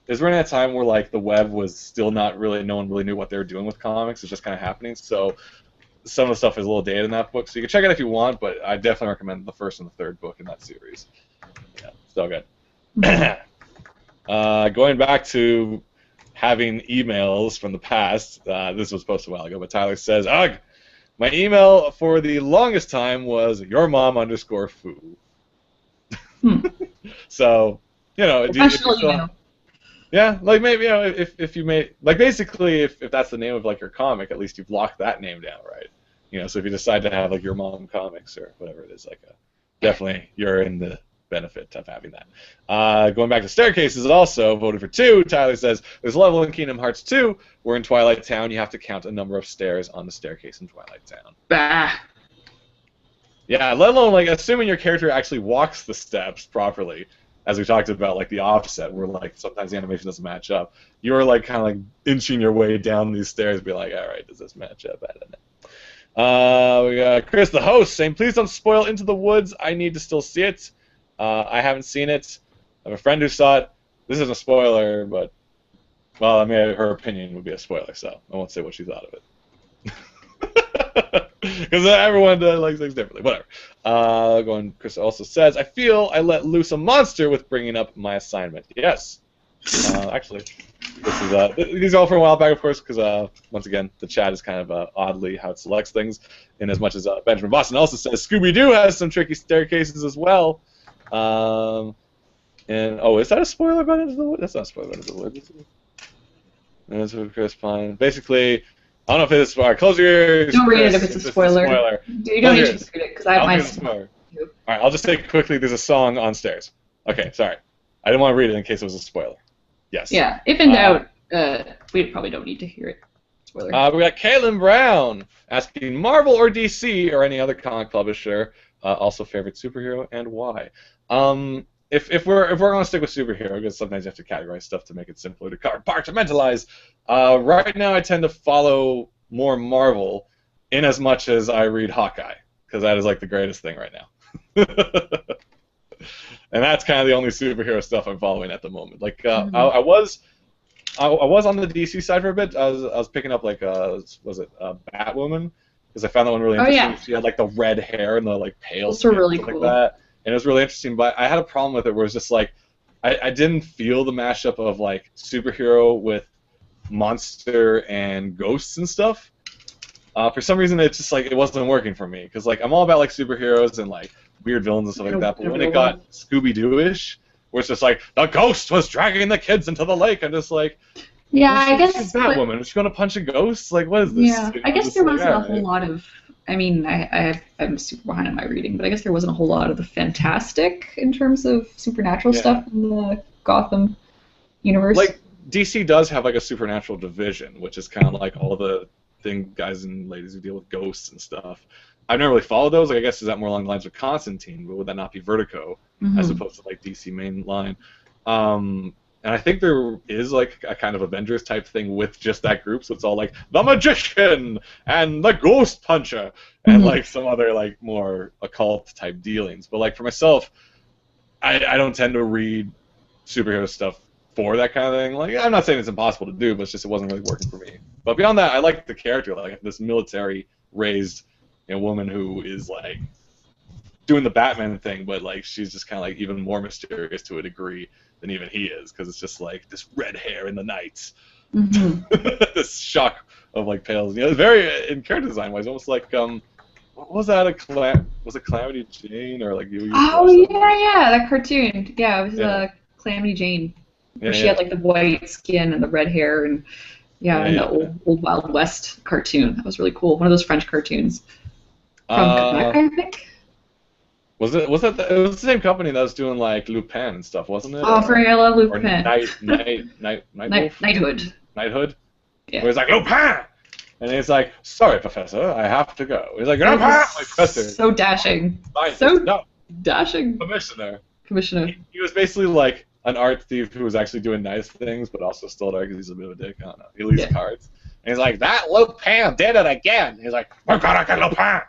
A: It was written at a time where like the web was still not really, no one really knew what they were doing with comics. It was just kind of happening. So some of the stuff is a little dated in that book. So you can check it if you want, but I definitely recommend the first and the third book in that series. Yeah, so good.
B: Mhm.
A: Going back to having emails from the past, this was posted a while ago, but Tyler says, "Ugh, my email for the longest time was yourmom_foo."
B: Hmm.
A: So, if you
B: Professional
A: still,
B: email.
A: yeah, like maybe if you made like basically if that's the name of like your comic, at least you've locked that name down, right? So if you decide to have like your mom comics or whatever it is, like definitely you're in the benefit of having that. Going back to staircases, also voted for 2. Tyler says there's a level in Kingdom Hearts 2 where in Twilight Town you have to count a number of stairs on the staircase in Twilight Town.
B: Bah.
A: Yeah, let alone like assuming your character actually walks the steps properly, as we talked about, like the offset, where like sometimes the animation doesn't match up. You're like kind of like inching your way down these stairs, be like, all right, does this match up? I don't know. We got Chris, the host, saying, please don't spoil Into the Woods. I need to still see it. I haven't seen it. I have a friend who saw it. This isn't a spoiler, but well, I mean, her opinion would be a spoiler, so I won't say what she thought of it. Because everyone likes things differently. Whatever. Chris also says, I feel I let loose a monster with bringing up my assignment. Yes. Actually, these are all from a while back, of course, because once again, the chat is kind of oddly how it selects things. In as much as Benjamin Boston also says, Scooby-Doo has some tricky staircases as well. Is that a spoiler about Into the Woods? That's not a spoiler about Into the Woods. That's what Chris Pine. Basically, I don't know if it's all right, close your ears.
B: Don't read
A: Chris,
B: it if it's a spoiler. You don't need to read it because I have my.
A: Spoiler. All right, I'll just say quickly. There's a song on stairs. Okay, sorry. I didn't want to read it in case it was a spoiler. Yes.
B: Yeah, if in doubt, we probably don't need to hear it. Spoiler.
A: We got Caitlin Brown asking Marvel or DC or any other comic publisher, also favorite superhero and why. If we're going to stick with superhero, because sometimes you have to categorize stuff to make it simpler to compartmentalize. Right now, I tend to follow more Marvel, in as much as I read Hawkeye, because that is like the greatest thing right now. And that's kind of the only superhero stuff I'm following at the moment. Like I was on the DC side for a bit. I was picking up like Batwoman, because I found that one really interesting.
B: Oh, yeah.
A: She had like the red hair and the like pale
B: Those are
A: skin,
B: really
A: stuff
B: cool.
A: like that. And it was really interesting, but I had a problem with it where it's just like I didn't feel the mashup of like superhero with monster and ghosts and stuff. For some reason, it's just like it wasn't working for me, because like I'm all about like superheroes and like weird villains and stuff like that. But when it got Scooby-Doo-ish, where it's just like the ghost was dragging the kids into the lake, I'm just like,
B: yeah, I guess
A: she's Batwoman. Is she gonna punch a ghost? Like, what is this?
B: Yeah, I guess there wasn't a whole lot of. I mean, I'm super behind on my reading, but I guess there wasn't a whole lot of the fantastic in terms of supernatural stuff in the Gotham universe.
A: Like DC does have like a supernatural division, which is kind of like all the guys and ladies who deal with ghosts and stuff. I've never really followed those. Like, I guess is that more along the lines of Constantine, but would that not be Vertigo as opposed to like DC main line? And I think there is like a kind of Avengers type thing with just that group, so it's all like the Magician and the Ghost Puncher and like some other like more occult type dealings. But like for myself, I don't tend to read superhero stuff for that kind of thing. Like, I'm not saying it's impossible to do, but it's just it wasn't really working for me. But beyond that, I like the character, like this military raised woman who is like doing the Batman thing, but like she's just kind of like even more mysterious to a degree than even he is, because it's just like this red hair in the night, this shock of like pales. Very in character design wise, almost like what was that? Was it Calamity Jane or like you?
B: Oh yeah, that cartoon. Yeah, it was Calamity Jane, where she had like the white skin and the red hair and the old Wild West cartoon. That was really cool. One of those French cartoons from Quebec, I think.
A: Was it was the same company that was doing like Lupin and stuff, wasn't it?
B: Oh, I love Lupin.
A: Or Knighthood.
B: Knighthood.
A: Where it's like Lupin. And he's like, sorry, Professor, I have to go. He's like, no, Professor.
B: So dashing.
A: Scientist.
B: So
A: No,
B: dashing.
A: Commissioner.
B: Commissioner.
A: He was basically like an art thief who was actually doing nice things, but also stole art because he's a bit of a dick. I don't know. He leaves cards. And he's like, that Lupin did it again. He's like, we're gonna get Lupin.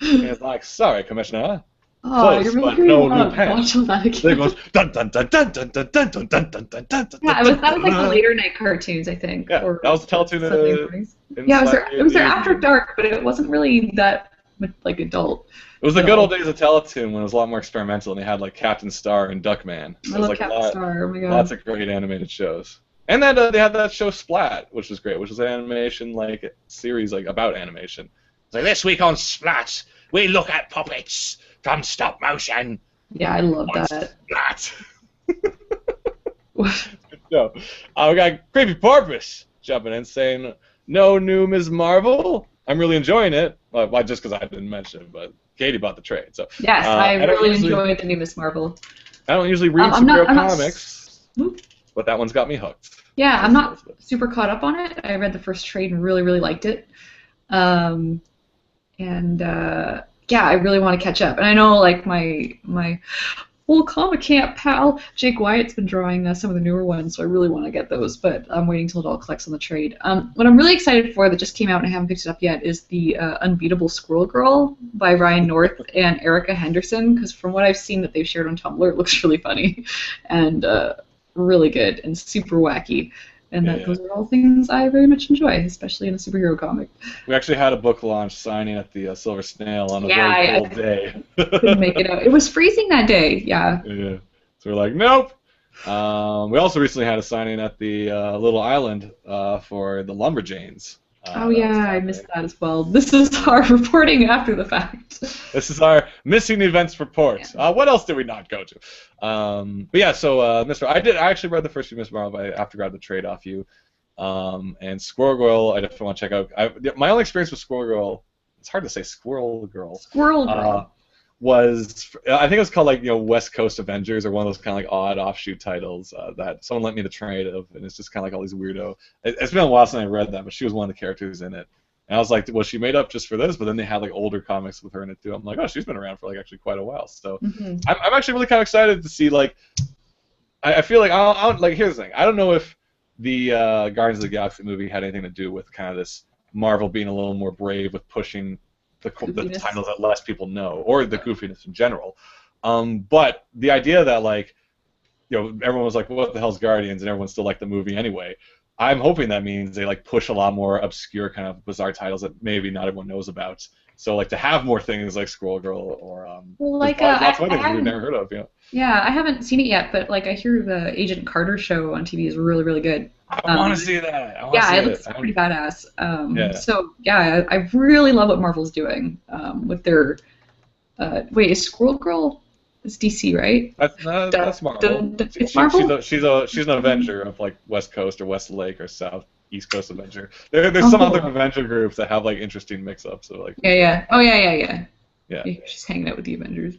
A: And he's like, sorry, Commissioner.
B: Oh, you're making me want to watch all that again.
A: Then it goes dun dun dun dun dun dun dun dun dun dun dun dun.
B: Yeah, that was like the later night cartoons, I think.
A: Yeah,
B: or
A: that was Teletoon.
B: Yeah, it was their after dark, but it wasn't really that like adult.
A: It was the good old days of Teletoon when it was a lot more experimental, and they had like Captain Star and Duckman.
B: I love Captain Star. Oh my god.
A: Lots of great animated shows. And then they had that show Splat, which was great, which was an animation like series like about animation. It's like this week on Splat, we look at puppets from stop motion.
B: Yeah, I love that.
A: Splat. So, we got Creepy Porpoise jumping in saying, no new Ms. Marvel. I'm really enjoying it. Well, just because I didn't mention it, but Katie bought the trade. So
B: yes, I really enjoyed the new Ms. Marvel.
A: I don't usually read superhero comics, but that one's got me hooked.
B: Yeah, I'm not super caught up on it. I read the first trade and really, really liked it. Yeah, I really want to catch up. And I know, like, my old comic camp pal, Jake Wyatt's been drawing some of the newer ones, so I really want to get those, but I'm waiting till it all collects on the trade. What I'm really excited for that just came out and I haven't picked it up yet is the Unbeatable Squirrel Girl by Ryan North and Erica Henderson, because from what I've seen that they've shared on Tumblr, it looks really funny and really good and super wacky. And those are all things I very much enjoy, especially in a superhero comic.
A: We actually had a book launch signing at the Silver Snail on a very cold day.
B: Couldn't make it out. It was freezing that day, yeah.
A: Yeah. So we're like, nope. We also recently had a signing at the Little Island for the Lumberjanes.
B: Oh yeah, I missed that as well. This is our reporting after the fact.
A: This is our missing events report. Yeah. What else did we not go to? But yeah, so Miss, I actually read the first few Miss Marvel after I got the trade off you. And Squirrel Girl, I definitely want to check out. My only experience with Squirrel Girl, it's hard to say Squirrel Girl.
B: Squirrel Girl.
A: Was I think it was called like West Coast Avengers or one of those kind of like odd offshoot titles that someone lent me the trade of, and it's just kind of like all these weirdo. It's been a while since I read that, but she was one of the characters in it, and I was like, was she made up just for this? But then they had like older comics with her in it too. I'm like, oh, she's been around for like actually quite a while. So I'm actually really kind of excited to see like I feel like I'll like here's the thing. I don't know if the Guardians of the Galaxy movie had anything to do with kind of this Marvel being a little more brave with pushing the titles that less people know, or the goofiness in general. But the idea that, like, everyone was like, what the hell's Guardians, and everyone still liked the movie anyway. I'm hoping that means they, like, push a lot more obscure kind of bizarre titles that maybe not everyone knows about. So, like, to have more things like Squirrel Girl or...
B: well, like,
A: lots of other things we've never heard of,
B: Yeah, I haven't seen it yet, but, like, I hear the Agent Carter show on TV is really, really good.
A: I want to see that.
B: It looks pretty badass. So, yeah, I really love what Marvel's doing with their... wait, is Squirrel Girl... It's DC, right?
A: That's Marvel.
B: It's Marvel?
A: She's an Avenger of, like, West Coast or West Lake or South East Coast Avenger. There's some other Avenger groups that have, like, interesting mix-ups. So, like,
B: yeah. Oh, yeah. She's hanging out with the Avengers.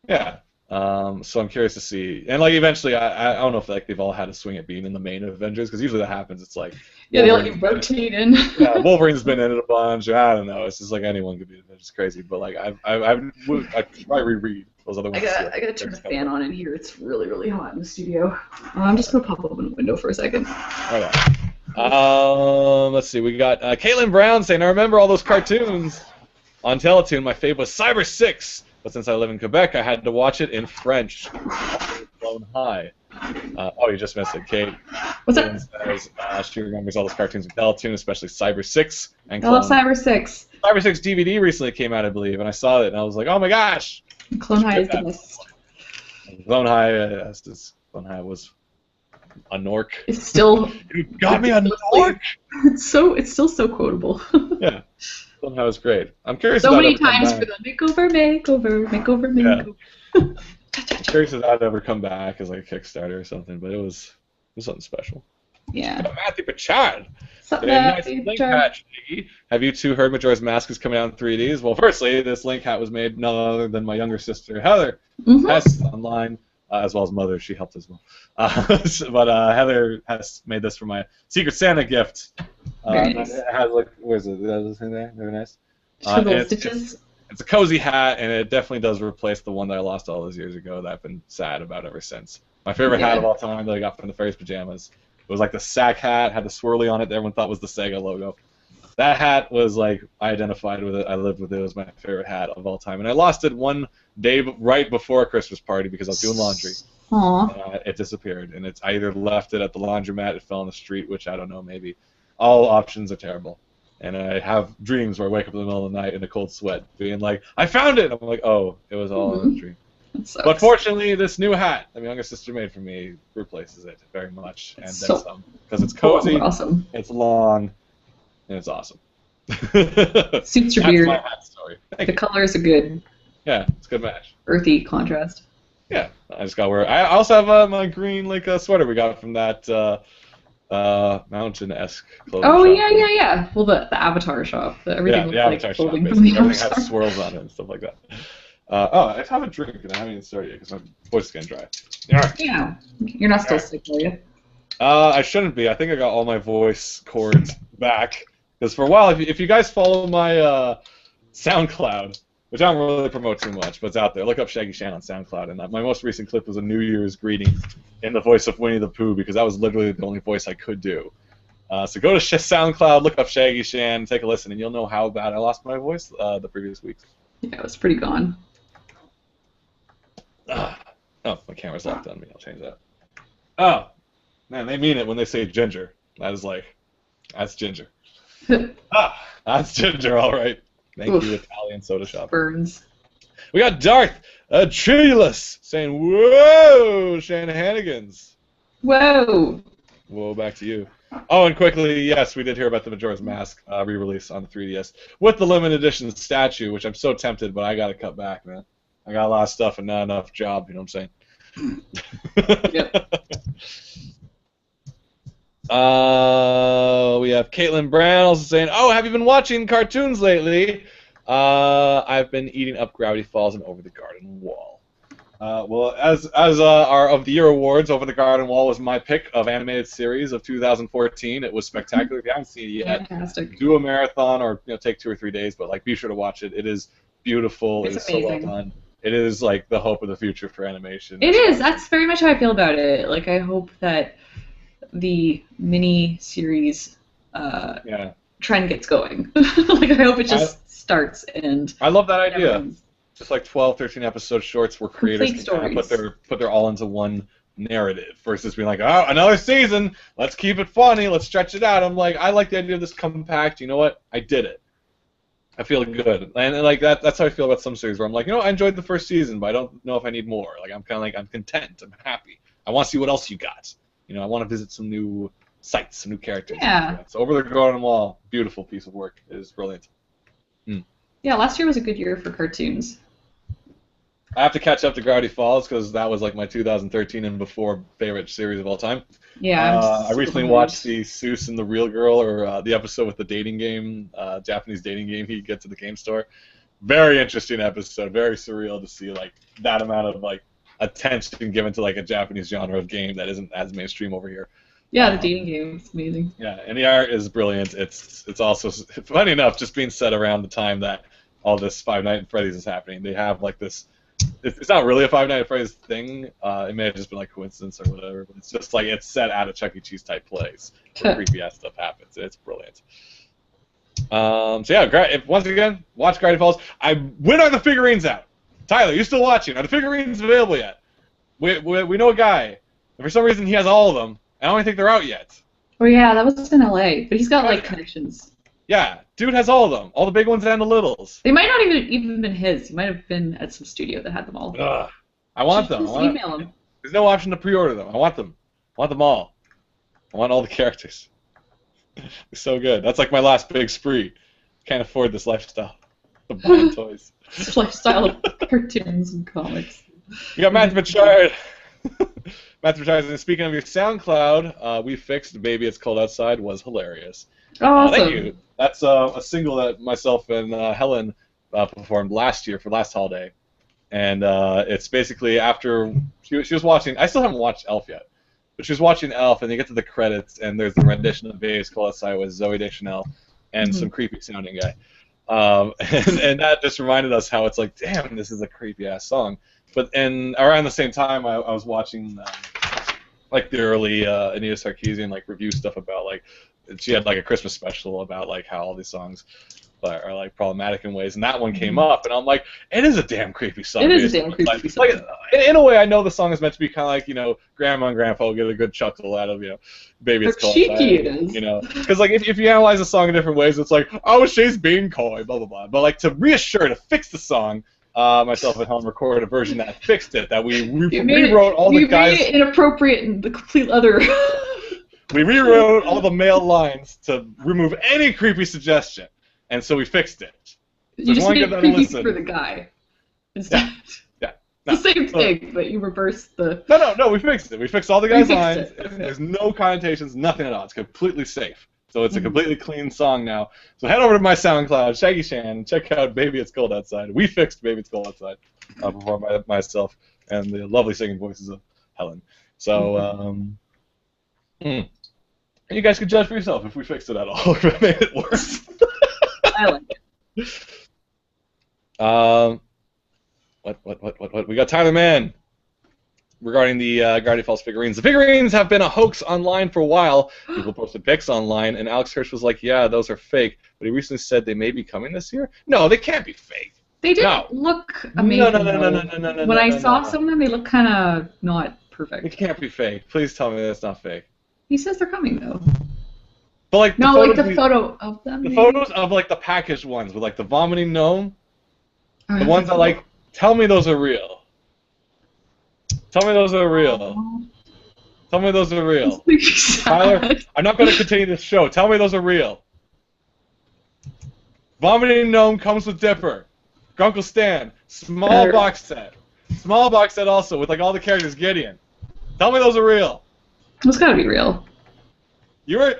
A: Yeah. So I'm curious to see, and like eventually, I don't know if like they've all had a swing at being in the main Avengers, because usually that happens. It's like
B: they let you rotate in.
A: Yeah, Wolverine's been in it a bunch. I don't know. It's just like anyone could be. It's crazy, but like I'd probably reread those other ones.
B: I gotta turn the fan on in here. It's really, really hot in the studio. I'm just gonna pop open the window for a second.
A: All right. Let's see. We got Caitlin Brown saying, I remember all those cartoons on Teletoon. My fave was Cyber 6. But since I live in Quebec, I had to watch it in French. Blown high. You just missed it, Kate.
B: What's that?
A: Says, she remembers all those cartoons in Teletoon, especially Cyber 6. And
B: I love Cyber 6.
A: Cyber 6 DVD recently came out, I believe, and I saw it, and I was like, oh my gosh!
B: Clone High is the best.
A: Clone High was a Nork.
B: It's still...
A: You got me a Nork!
B: It's still so quotable.
A: Yeah. Clone High was great. I'm curious
B: so many times for the makeover.
A: Yeah. I'm curious if that'd ever come back as like a Kickstarter or something, but it was something special.
B: Yeah.
A: Matthew Pachad. Have you two heard Majora's Mask is coming out in 3Ds? Well, firstly, this Link hat was made none other than my younger sister, Heather, Hess, online, as well as Mother. She helped as well. But Heather has made this for my Secret Santa gift
B: Very
A: And
B: nice.
A: it has like, where's it? That was in there. Very nice.
B: Just for
A: And
B: little
A: it's,
B: stitches.
A: it's a cozy hat, and it definitely does replace the one that I lost all those years ago that I've been sad about ever since. My favorite hat of
B: Yeah.
A: all time that I got from the Fairies Pajamas. It was like the sack hat, had the swirly on it that everyone thought was the Sega logo. That hat was like, I identified with it, I lived with it, it was my favorite hat of all time. And I lost it one day right before a Christmas party because I was doing laundry.
B: Aw.
A: It disappeared, and I either left it at the laundromat, it fell in the street, which I don't know, maybe. All options are terrible. And I have dreams where I wake up in the middle of the night in a cold sweat, being like, I found it! I'm like, oh, it was all in a dream.
B: That sucks.
A: But fortunately, this new hat that my younger sister made for me replaces it very much, and
B: So-
A: then some. Because it's cozy,
B: Awesome.
A: it's long, and it's awesome.
B: Suits your
A: That's
B: beard.
A: my hat story. Thank
B: The
A: you.
B: colors are good.
A: Yeah, it's a good match.
B: Earthy contrast.
A: Yeah, I just got wear. I also have my green sweater we got from that mountain-esque clothing
B: Oh,
A: shop.
B: yeah. Well, the Avatar shop. Everything
A: Yeah,
B: looks
A: the
B: like
A: Avatar shop.
B: clothing from
A: Basically.
B: the
A: Everything
B: Avatar.
A: has swirls on it and stuff like that. I have a drink and I haven't even started yet because my voice is getting dry.
B: Yeah. You're not still
A: Yeah.
B: sick, are you?
A: I shouldn't be. I think I got all my voice cords back. Because for a while, if you guys follow my SoundCloud, which I don't really promote too much, but it's out there, look up Shaggy Shan on SoundCloud. And my most recent clip was a New Year's greeting in the voice of Winnie the Pooh because that was literally the only voice I could do. So go to SoundCloud, look up Shaggy Shan, take a listen, and you'll know how bad I lost my voice the previous weeks.
B: Yeah, it was pretty gone.
A: Oh, my camera's locked on me. I'll change that. Oh, man, they mean it when they say ginger. That is like, that's ginger. That's ginger, all right. Thank
B: Oof.
A: you, Italian soda shop.
B: Burns.
A: We got Darth Tribulus saying, "Whoa, Shanahanigans."
B: Whoa.
A: Whoa, back to you. Oh, and quickly, yes, we did hear about the Majora's Mask re-release on the 3DS with the limited edition statue, which I'm so tempted, but I got to cut back, man. I got a lot of stuff and not enough job, you know what I'm saying?
B: Yep.
A: We have Caitlin Brown also saying, "Oh, have you been watching cartoons lately?" I've been eating up Gravity Falls and Over the Garden Wall. Well, as our of the year awards, Over the Garden Wall was my pick of animated series of 2014. It was spectacular. If you haven't seen it yet,
B: Fantastic.
A: do a marathon or take 2 or 3 days, but be sure to watch it. It is beautiful.
B: It's
A: it is so well
B: amazing.
A: done. It is like the hope of the future for animation.
B: It is. That's very much how I feel about it. Like, I hope that the mini series
A: Yeah.
B: trend gets going. Like, I hope it just starts and
A: I love that idea.
B: everyone's-
A: Just like 12, 13 episode shorts where creators
B: Complete
A: can kind of
B: stories.
A: put their all into one narrative versus being like, oh, another season, let's keep it funny, let's stretch it out. I'm like, I like the idea of this compact. You know what? I did it. I feel good, and like that's how I feel about some series where I'm like, I enjoyed the first season, but I don't know if I need more. Like I'm kind of like I'm content, I'm happy. I want to see what else you got. I want to visit some new sites, some new characters.
B: Yeah.
A: So Over the Garden Wall, beautiful piece of work. It is brilliant.
B: Yeah, last year was a good year for cartoons.
A: I have to catch up to Gravity Falls because that was like my 2013 and before favorite series of all time.
B: Yeah.
A: I recently watched the Seuss and the Real Girl, or the episode with the dating game, Japanese dating game he gets at the game store. Very interesting episode. Very surreal to see like that amount of like attention given to like a Japanese genre of game that isn't as mainstream over here.
B: Yeah, the dating game is amazing.
A: Yeah, and the art is brilliant. It's also funny enough, just being set around the time that all this Five Nights at Freddy's is happening. They have like this. It's not really a Five Nights at Freddy's thing. It may have just been like coincidence or whatever, but it's just like it's set at a Chuck E. Cheese type place where creepy ass stuff happens. It's brilliant. So yeah, once again, watch Gravity Falls. When are the figurines out? Tyler, you still watching? Are the figurines available yet? We know a guy, and for some reason he has all of them. I don't even think they're out yet.
B: Oh yeah, that was in LA, but he's got like connections.
A: Yeah, dude has all of them, all the big ones and the littles.
B: They might not even been his. He might have been at some studio that had them all.
A: Ugh. I want them.
B: Just email him.
A: There's no option to pre-order them. I want them. I want them all. I want all the characters. They're so good. That's like my last big spree. Can't afford this lifestyle of buying toys.
B: This lifestyle of cartoons and comics.
A: You got Matthew Bachard. Matthew Bachard, and speaking of your SoundCloud, we fixed "Baby It's Cold Outside" was hilarious.
B: Awesome.
A: Thank you. That's a single that myself and Helen performed last year for last holiday, and it's basically after she was watching. I still haven't watched Elf yet, but she was watching Elf, and you get to the credits, and there's the rendition of Baby's Cold Outside with Zooey Deschanel and some creepy sounding guy. And that just reminded us how it's like, damn, this is a creepy ass song. But around the same time, I was watching like the early Anita Sarkeesian like review stuff about like she had like a Christmas special about like how all these songs are like problematic in ways, and that one came up, and I'm like, it is a damn creepy song.
B: It is a damn creepy song.
A: Like, in a way, I know the song is meant to be kind of like, you know, Grandma and Grandpa will get a good chuckle out of, you know, Baby It's Cold Outside.
B: Cheeky it is.
A: You know, because like if you analyze the song in different ways, it's like, oh, she's being coy, blah blah blah. But like to fix the song. Myself at home recorded a version that fixed it. That we rewrote all the guys.
B: You made it inappropriate and the complete other.
A: We rewrote all the male lines to remove any creepy suggestion, and so we fixed it. So
B: you just made it creepy for the guy. Instead. Yeah. No, the same thing, but you reversed the.
A: No. We fixed it. We fixed all the guys' lines. There's no connotations, nothing at all. It's completely safe. So it's a completely clean song now. So head over to my SoundCloud, Shaggy Shan, and check out Baby It's Cold Outside. We fixed Baby It's Cold Outside, performed by myself and the lovely singing voices of Helen. So, you guys can judge for yourself if we fixed it at all, if it made it worse.
B: I like it.
A: What? We got Tyler Mann. Regarding the Gravity Falls figurines. The figurines have been a hoax online for a while. People posted pics online, and Alex Hirsch was like, yeah, those are fake. But he recently said they may be coming this year. No, they can't be fake.
B: They didn't look amazing.
A: No.
B: When I saw some of them, they look kind of not perfect.
A: It can't be fake. Please tell me that's not fake.
B: He says they're coming, though.
A: But like
B: the photo of them.
A: The photos of like the packaged ones with like the vomiting gnome. The ones that like, tell me those are real. Tell me those are real. Tell me those are real. Tyler, I'm not going to continue this show. Tell me those are real. Vomiting Gnome comes with Dipper. Grunkle Stan. Small box set. Small box set also with like all the characters. Gideon. Tell me those are real.
B: Those gotta be real.
A: Those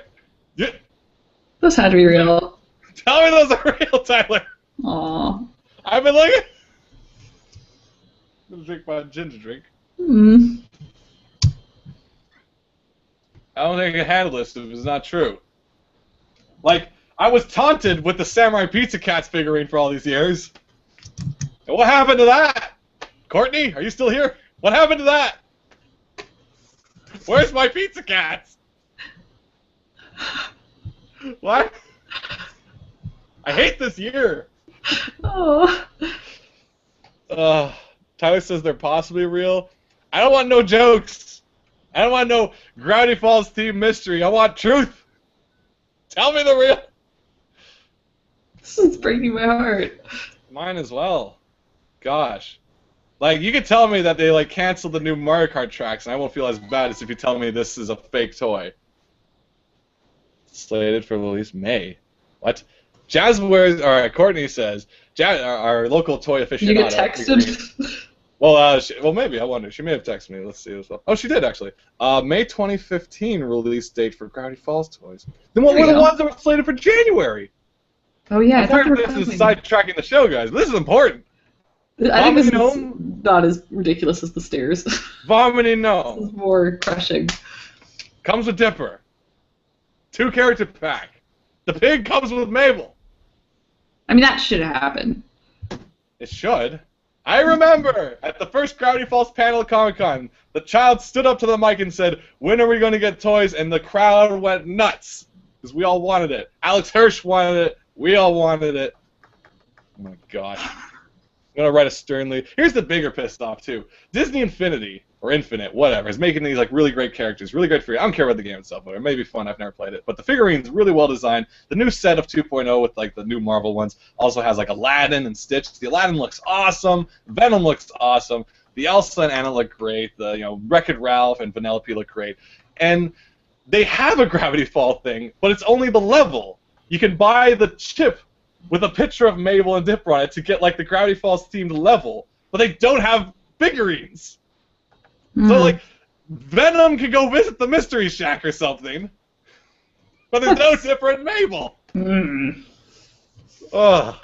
B: had to be real.
A: Tell me those are real, Tyler.
B: Aww.
A: I've been looking. I'm going to drink my ginger drink.
B: I
A: don't think I can handle this if it's not true. Like, I was taunted with the Samurai Pizza Cats figurine for all these years. And what happened to that? Courtney, are you still here? What happened to that? Where's my Pizza Cats? What? I hate this year.
B: Oh.
A: Tyler says they're possibly real. I don't want no jokes. I don't want no Gravity Falls team mystery. I want truth. Tell me the real.
B: This is breaking my heart.
A: Mine as well. Gosh. Like, you could tell me that they, like, canceled the new Mario Kart tracks, and I won't feel as bad as if you tell me this is a fake toy. Slated for release May. What? Jazzwares, or Courtney says, our local toy aficionado.
B: You get texted?
A: Well, maybe. I wonder. She may have texted me. Let's see as well. Oh, she did, actually. May 2015 release date for Gravity Falls toys. Then what were the ones that were slated for January?
B: Oh, yeah.
A: This is sidetracking the show, guys. This is important.
B: I think this is not as ridiculous as the stairs.
A: Vomiting Gnome.
B: This is more crushing.
A: Comes with Dipper. 2-character pack. The pig comes with Mabel.
B: I mean, that should happen.
A: It should. I remember at the first Gravity Falls panel at Comic-Con, the child stood up to the mic and said, when are we going to get toys? And the crowd went nuts. Because we all wanted it. Alex Hirsch wanted it. We all wanted it. Oh my gosh. I'm going to write a sternly. Here's the bigger pissed off, too. Disney Infinity, or Infinite, whatever, is making these like really great characters, really great figures. I don't care about the game itself, but it may be fun. I've never played it. But the figurine's really well designed. The new set of 2.0 with like the new Marvel ones also has like Aladdin and Stitch. The Aladdin looks awesome. Venom looks awesome. The Elsa and Anna look great. The Wreck-It Ralph and Vanellope look great. And they have a Gravity Fall thing, but it's only the level. You can buy the chip with a picture of Mabel and Dipper on it to get like the Gravity Falls themed level, but they don't have figurines. So like Venom could go visit the Mystery Shack or something, but there's no Dipper and Mabel. Ugh.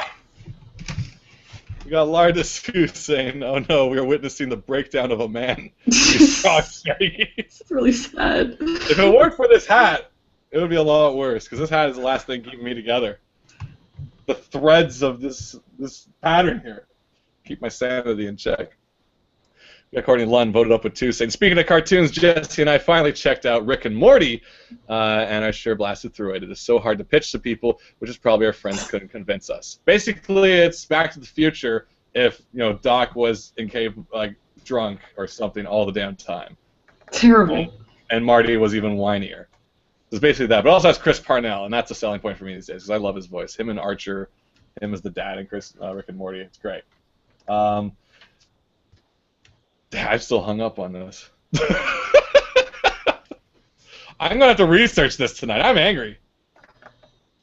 A: We got Lara Dispute saying, "Oh no, we are witnessing the breakdown of a man." It's
B: It's really sad.
A: If it weren't for this hat, it would be a lot worse, because this hat is the last thing keeping me together. The threads of this pattern here keep my sanity in check. We got Courtney Lund voted up with 2, saying, "Speaking of cartoons, Jesse and I finally checked out Rick and Morty, and I sure blasted through it. It is so hard to pitch to people, which is probably our friends couldn't convince us. Basically, it's Back to the Future if Doc was drunk or something all the damn time.
B: Terrible.
A: And Marty was even whinier. It's basically that, but it also has Chris Parnell, and that's a selling point for me these days because I love his voice. Him and Archer, him as the dad, and Rick and Morty. It's great. I'm still hung up on this. I'm going to have to research this tonight. I'm angry.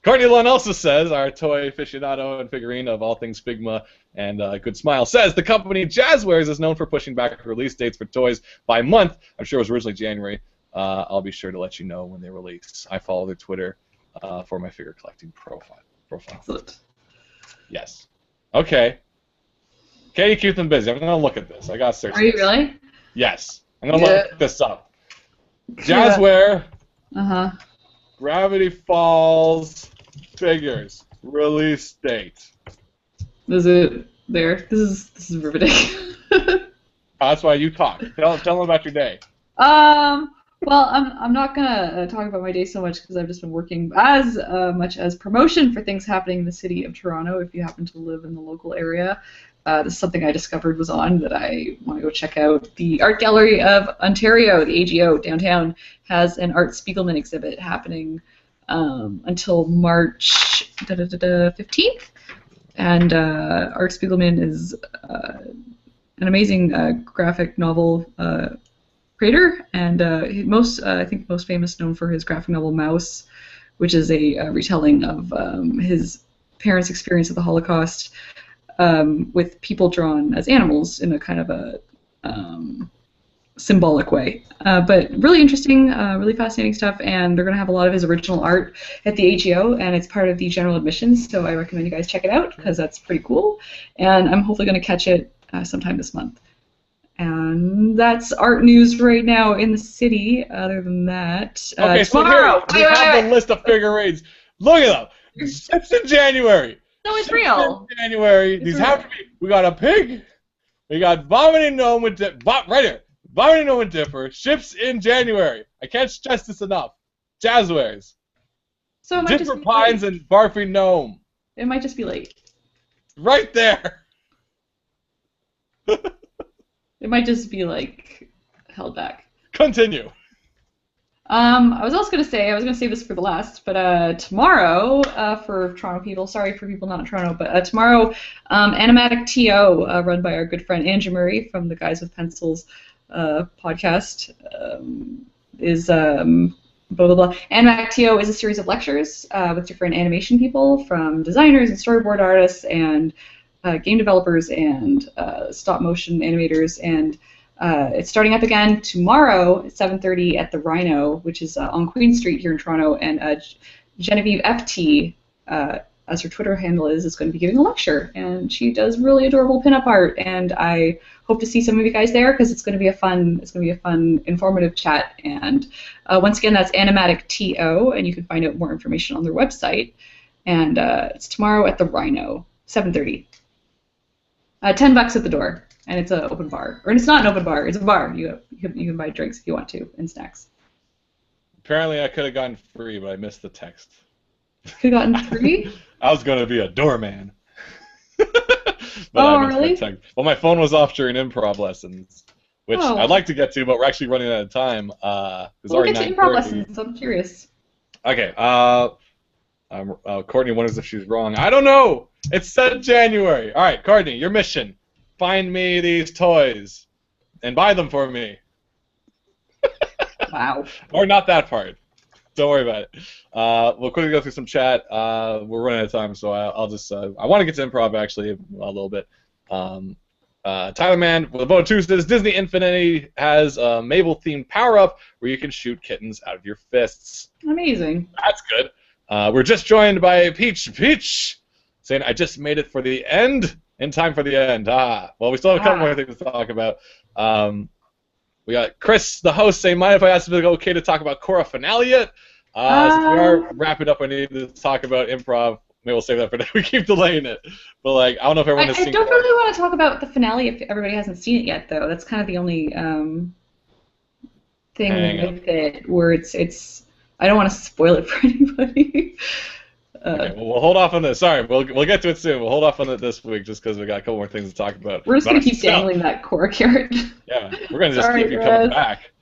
A: Courtney Lund also says, our toy aficionado and figurine of all things Figma and Good Smile, says the company Jazzwares is known for pushing back release dates for toys by month. I'm sure it was originally January. I'll be sure to let you know when they release. I follow their Twitter for my figure collecting profile.
B: Excellent.
A: Yes. Okay. Katie, keep them busy. I'm going to look at this. I got to search.
B: Are you really?
A: Yes. I'm going to look this up. Jazzware.
B: Uh-huh.
A: Gravity Falls figures. Release date.
B: Is it there? This is riveting.
A: That's why you talk. Tell them about your day.
B: Well, I'm not gonna talk about my day so much because I've just been working as much as promotion for things happening in the city of Toronto. If you happen to live in the local area, this is something I discovered was on that I want to go check out. The Art Gallery of Ontario, the AGO downtown, has an Art Spiegelman exhibit happening until March 15th, and Art Spiegelman is an amazing graphic novel creator, and I think most famous known for his graphic novel Mouse, which is a retelling of his parents' experience of the Holocaust with people drawn as animals in a kind of a symbolic way. But really interesting, really fascinating stuff, and they're going to have a lot of his original art at the AGO, and it's part of the general admissions, so I recommend you guys check it out because that's pretty cool, and I'm hopefully going to catch it sometime this month. And that's art news right now in the city. Other than that,
A: okay, so
B: tomorrow,
A: here we have the list of figurines. Look at them. Ships in January.
B: No, it's real.
A: In January. These have to be. We got a pig. We got vomiting gnome with right here. Vomiting gnome with Dipper. Ships in January. I can't stress this enough. Jazzwares.
B: So it might
A: Dipper Pines and Barfing Gnome.
B: It might just be late.
A: Right there.
B: It might just be held back.
A: Continue.
B: I was also going to say, I was going to save this for the last, but tomorrow, for Toronto people, sorry for people not in Toronto, but tomorrow, Animatic TO, run by our good friend Andrew Murray from the Guys with Pencils podcast, is blah, blah, blah. Animatic TO is a series of lectures with different animation people, from designers and storyboard artists and game developers and stop-motion animators, and it's starting up again tomorrow at 7:30 at the Rhino, which is on Queen Street here in Toronto, and Genevieve FT, as her Twitter handle is going to be giving a lecture, and she does really adorable pinup art, and I hope to see some of you guys there because it's going to be a fun, informative chat, and once again, that's Animatic TO, and you can find out more information on their website, and it's tomorrow at the Rhino, 7:30. $10 at the door, and it's an open bar. Or it's not an open bar, it's a bar. You can buy drinks if you want to, and snacks.
A: Apparently I could have gotten free, but I missed the text.
B: Could have gotten free?
A: I was going to be a doorman.
B: Oh, really?
A: Well, my phone was off during improv lessons, which I'd like to get to, but we're actually running out of time.
B: We'll get to improv lessons, I'm curious.
A: Okay, Courtney wonders if she's wrong. I don't know! It said January. All right, Courtney, your mission. Find me these toys and buy them for me.
B: Wow.
A: Or not that part. Don't worry about it. We'll quickly go through some chat. We're running out of time, so I'll just... I want to get to improv, actually, a little bit. Tyler Mann, with a vote of 2, says Disney Infinity has a Mabel-themed power-up where you can shoot kittens out of your fists.
B: Amazing.
A: That's good. We're just joined by Peach, saying, I just made it for the end, In time for the end. Well, we still have a couple more things to talk about. We got Chris, the host, saying, mind if I ask if it's okay to talk about Korra finale yet? Since we are wrapping up, I need to talk about improv. Maybe we'll save that for now. We keep delaying it. But, like, I don't know if everyone has seen it.
B: I don't really want to talk about the finale if everybody hasn't seen it yet, though. That's kind of the only thing with it where it's I don't want to spoil it for anybody.
A: Okay, well, we'll hold off on this. Sorry, we'll get to it soon. We'll hold off on it this week just because we got a couple more things to talk about.
B: We're just going to keep dangling that Korra carrot.
A: Yeah, we're going to just keep you coming back.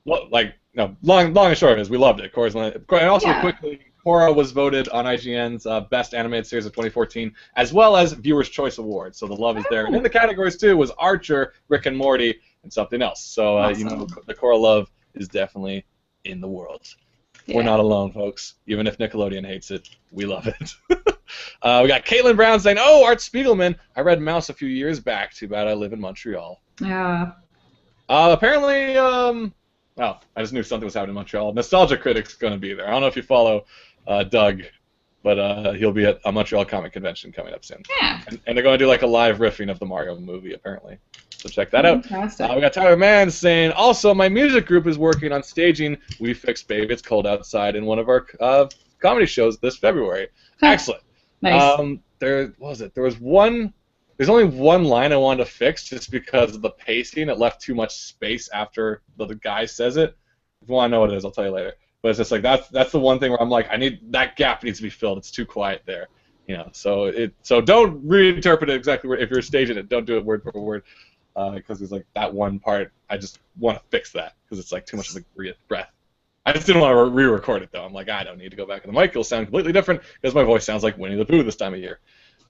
A: Well, like, no, long and short of it is we loved it. Korra's and also quickly, Korra was voted on IGN's Best Animated Series of 2014, as well as Viewers' Choice Award. So the love is there. And in the categories, too, was Archer, Rick and Morty, and something else. So, awesome. You know, the Korra love is definitely in the world. Yeah. We're not alone, folks. Even if Nickelodeon hates it, we love it. We got Caitlin Brown saying, "Oh, Art Spiegelman. I read Mouse a few years back. Too bad I live in Montreal."
B: Yeah.
A: Apparently, I just knew something was happening in Montreal. Nostalgia Critic's going to be there. I don't know if you follow Doug, but he'll be at a Montreal Comic Convention coming up soon.
B: Yeah.
A: And they're going to do like a live riffing of the Mario movie, apparently. So check that out.
B: Fantastic.
A: We got Tyler Mann saying, also, my music group is working on staging We Fixed Babe, It's Cold Outside in one of our comedy shows this February. Excellent.
B: Nice.
A: There's only one line I wanted to fix just because of the pacing. It left too much space after the guy says it. If you want to know what it is, I'll tell you later. But it's just like that's the one thing where I'm like, that gap needs to be filled. It's too quiet there. You know, so don't reinterpret it exactly if you're staging it. Don't do it word for word. Because it's like that one part, I just want to fix that because it's like too much of a breath. I just didn't want to re-record it though. I'm like, I don't need to go back on the mic. It'll sound completely different because my voice sounds like Winnie the Pooh this time of year.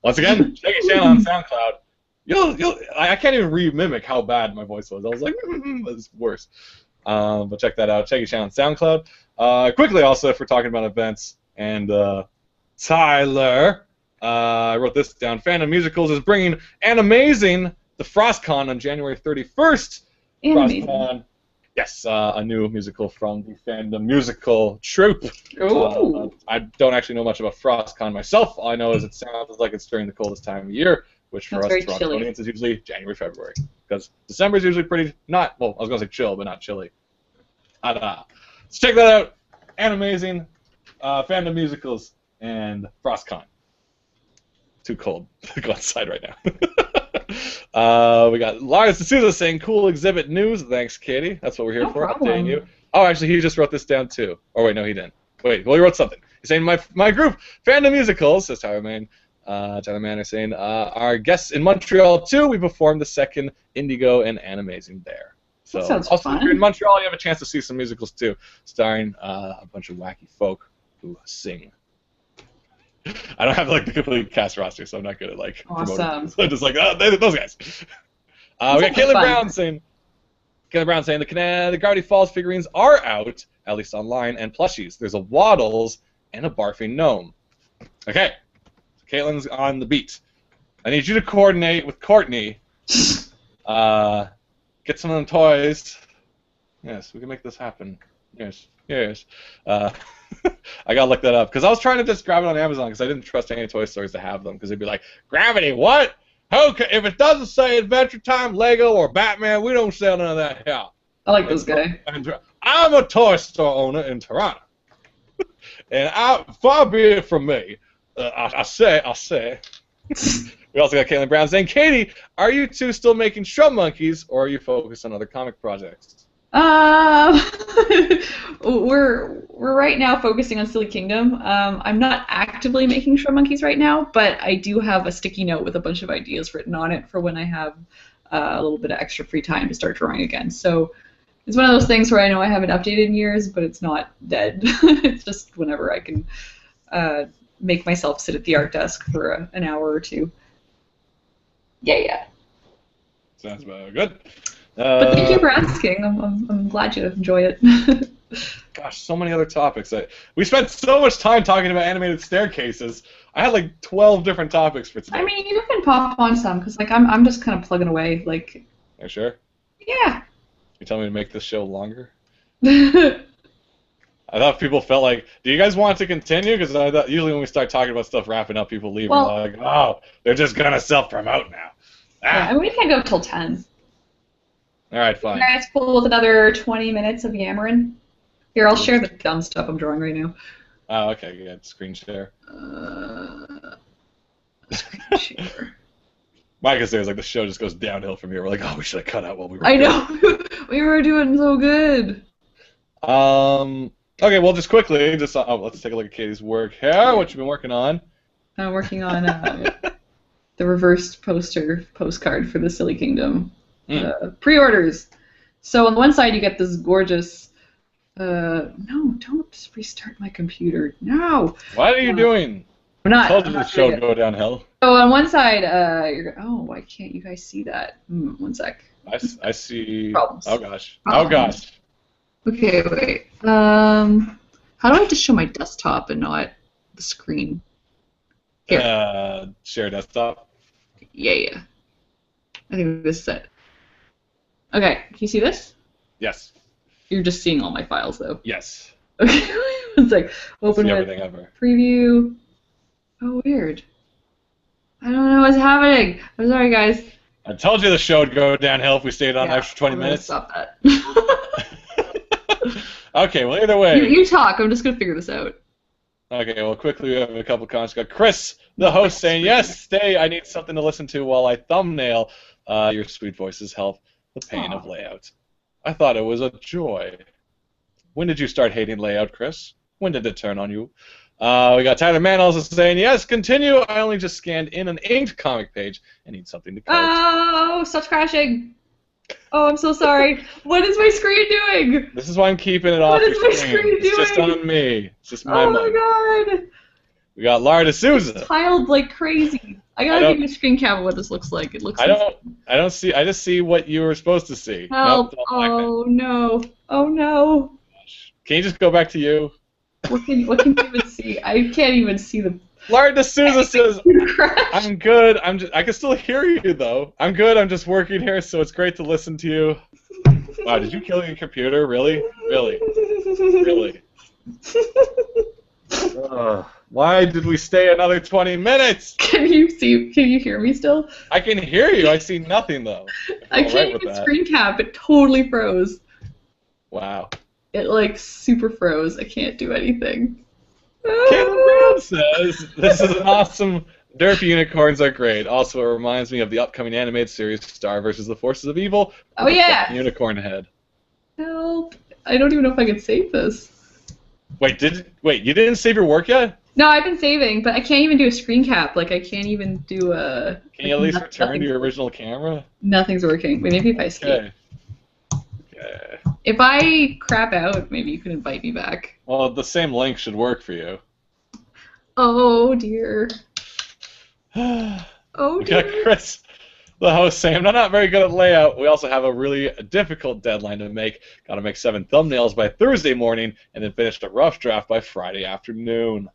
A: Once again, check your channel on SoundCloud. I can't even re-mimic how bad my voice was. I was like, it's worse. But check that out. Check your channel on SoundCloud. Quickly also, if we're talking about events, and Tyler, I wrote this down. Fandom Musicals is bringing Animazing the FrostCon on January 31st. FrostCon, yes, a new musical from the Fandom Musical troupe. I don't actually know much about FrostCon myself. All I know is it sounds like it's during the coldest time of year, which for us Torontonians is usually January, February. Because December is usually pretty I was going to say chill, but not chilly. So check that out. Animazing, Fandom Musicals, and FrostCon. Too cold to go outside right now. We got Lars D'Souza saying, cool exhibit news. Thanks, Katie. That's what we're here for. Updating you. Oh, actually, he just wrote this down, too. Oh, wait, no, he didn't. Wait, well, he wrote something. He's saying, my group, Fandom Musicals, says Tyler Mann. Tyler Mann is saying, our guests in Montreal, too. We performed the second Indigo and Animazing there. So,
B: that sounds
A: also,
B: fun.
A: if you're in Montreal, you have a chance to see some musicals, too, starring a bunch of wacky folk who sing. I don't have like the complete cast roster, so I'm not good at like promoting. So I'm just like, those guys. We got Caitlin Brown saying, the Gravity Falls figurines are out, at least online, and plushies. There's a Waddles and a barfing gnome. Okay, so Caitlin's on the beat. I need you to coordinate with Courtney. Get some of them toys. Yes, we can make this happen. Yes. I gotta look that up because I was trying to just grab it on Amazon because I didn't trust any toy stores to have them because they'd be like, Gravity, what? Okay, if it doesn't say Adventure Time, Lego, or Batman, we don't sell none of that here.
B: I like this guy.
A: I'm a toy store owner in Toronto, and far be it from me. I say. We also got Caitlin Brown saying, Katie, are you two still making Shrum Monkeys, or are you focused on other comic projects?
B: We're right now focusing on Silly Kingdom. I'm not actively making Shrum Monkeys right now, but I do have a sticky note with a bunch of ideas written on it for when I have a little bit of extra free time to start drawing again. So it's one of those things where I know I haven't updated in years, but it's not dead. It's just whenever I can make myself sit at the art desk for an hour or two. Yeah.
A: Sounds about good.
B: But thank you for asking. I'm glad you enjoy it.
A: Gosh, so many other topics. We spent so much time talking about animated staircases. I had like 12 different topics for today.
B: I mean, you can pop on some because like I'm just kind of plugging away. Like.
A: Are you sure?
B: Yeah.
A: You tell me to make this show longer? I thought people felt like, do you guys want to continue? Because I thought usually when we start talking about stuff wrapping up, people leave and
B: Well,
A: they're like, oh, they're just gonna self-promote now.
B: yeah, I mean, we can't go till 10.
A: All right,
B: You
A: fine.
B: guys pull with another 20 minutes of yammering? Here, I'll share the dumb stuff I'm drawing right now.
A: Oh, okay, good. Screen share.
B: Screen share.
A: Micah says like the show just goes downhill from here. We're like, oh, we should have cut out while we were.
B: I know. We were doing so good.
A: Okay, well, just quickly, let's take a look at Katie's work here. What you been working on?
B: I'm working on the reversed postcard for the Silly Kingdom. Pre-orders. So on the one side, you get this gorgeous. No, don't restart my computer. No.
A: What are you doing?
B: I'm not.
A: I told you the show would go downhill.
B: So on one side, why can't you guys see that? One sec.
A: I see.
B: Problems.
A: Oh gosh.
B: Problems.
A: Oh gosh.
B: Okay, wait. How do I just show my desktop and not the screen? Here.
A: Share desktop.
B: Yeah. I think this is it. Okay, can you see this?
A: Yes.
B: You're just seeing all my files, though.
A: Yes.
B: Okay, it's like open
A: see
B: with
A: everything ever.
B: preview. Oh, weird. I don't know what's happening. I'm sorry, guys.
A: I told you the show would go downhill if we stayed on an extra 20
B: I'm gonna
A: minutes.
B: Stop that.
A: Okay, well, either way.
B: You talk. I'm just gonna figure this out.
A: Okay, well, quickly, we have a couple comments. Got Chris, the host, saying, yes, stay. I need something to listen to while I thumbnail. Your sweet voices help the pain of layout. I thought it was a joy. When did you start hating layout, Chris? When did it turn on you? We got Tyler Mann also saying, yes, continue. I only just scanned in an inked comic page and need something to coat.
B: Oh, stop crashing. Oh, I'm so sorry. What is my screen doing?
A: This is why I'm keeping it off
B: What
A: your
B: is my
A: screen.
B: screen
A: It's just
B: doing?
A: on me. It's just my
B: Oh
A: money.
B: my god.
A: We got Lara D'Souza.
B: It's tiled like crazy. I gotta give you a screen cap of what this looks like. It looks.
A: I don't see. I just see what you were supposed to see.
B: Help!
A: Nope, don't like
B: Oh no! Oh no!
A: Can you just go back to you?
B: What can you even see? I can't even see the.
A: Lara D'Souza says,
B: crash.
A: I'm good. I can still hear you though. I'm good. I'm just working here, so it's great to listen to you. Wow, did you kill your computer? Really? Really? Really? Why did we stay another 20 minutes?
B: Can you see? Can you hear me still?
A: I can hear you. I see nothing though.
B: I can't even screen cap. It totally froze.
A: Wow.
B: It like super froze. I can't do anything.
A: Caleb Brown says, this is an awesome. Derp unicorns are great. Also, it reminds me of the upcoming animated series Star vs. the Forces of Evil.
B: Oh yeah.
A: Unicorn head.
B: Help! I don't even know if I can save this.
A: Wait, you didn't save your work yet?
B: No, I've been saving, but I can't even do a screen cap. Like I can't even do a.
A: Can you at least return to your original camera?
B: Nothing's working. Wait, maybe if I escape.
A: Okay.
B: If I crap out, maybe you can invite me back.
A: Well, the same link should work for you.
B: Oh dear. Oh
A: We got
B: dear.
A: Chris, the host, saying, I'm not very good at layout. We also have a really difficult deadline to make. Got to make 7 thumbnails by Thursday morning, and then finish a rough draft by Friday afternoon.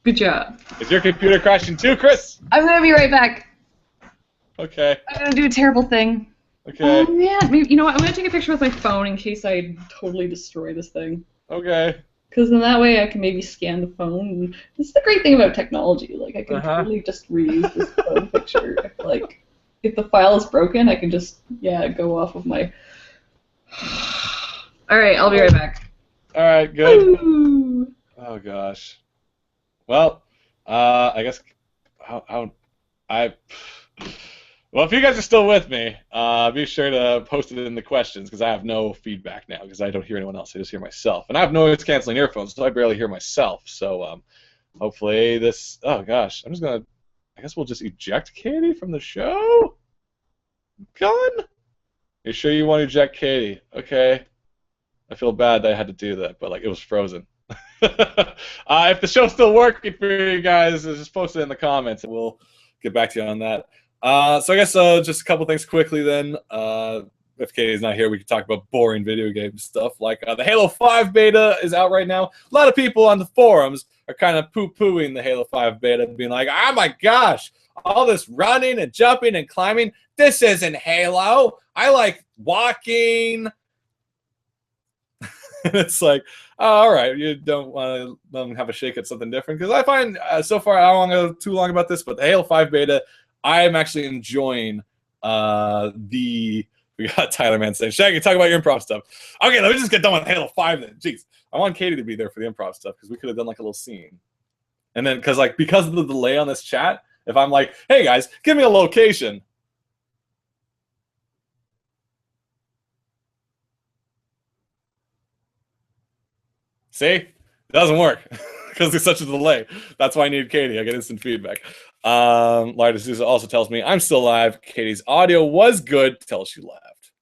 B: Good job.
A: Is your computer crashing too, Chris?
B: I'm gonna be right back.
A: Okay.
B: I'm gonna do a terrible thing.
A: Okay.
B: Oh man, maybe, you know what? I'm gonna take a picture with my phone in case I totally destroy this thing.
A: Okay.
B: Because then that way I can maybe scan the phone. And this is the great thing about technology. Like I can totally just reuse this phone picture. Like if the file is broken, I can just go off of my. All right, I'll be right back.
A: All right. Good.
B: Ooh.
A: Oh gosh. Well, I guess Well, if you guys are still with me, be sure to post it in the questions because I have no feedback now because I don't hear anyone else. I just hear myself. And I have noise canceling earphones, so I barely hear myself. So hopefully this... Oh, gosh. I'm just going to... I guess we'll just eject Katie from the show? Gone? You sure you want to eject Katie? Okay. I feel bad that I had to do that, but like it was frozen. If the show's still working for you guys, just post it in the comments and we'll get back to you on that. So I guess just a couple things quickly then. If Katie's not here, we can talk about boring video game stuff. Like the Halo 5 beta is out right now. A lot of people on the forums are kind of poo-pooing the Halo 5 beta, being like, oh my gosh, all this running and jumping and climbing, this isn't Halo. I like walking. And it's like, oh, all right, you don't want to let them have a shake at something different. Because I find so far, I don't want to go too long about this, but the Halo 5 beta, I am actually enjoying the. We got Tyler Man saying, Shaggy, talk about your improv stuff. Okay, let me just get done with Halo 5 then. Jeez. I want Katie to be there for the improv stuff because we could have done like a little scene. And then, because of the delay on this chat, if I'm like, hey guys, give me a location. See? It doesn't work because there's such a delay. That's why I need Katie. I get instant feedback. Lara D'Souza also tells me I'm still live. Katie's audio was good till she left.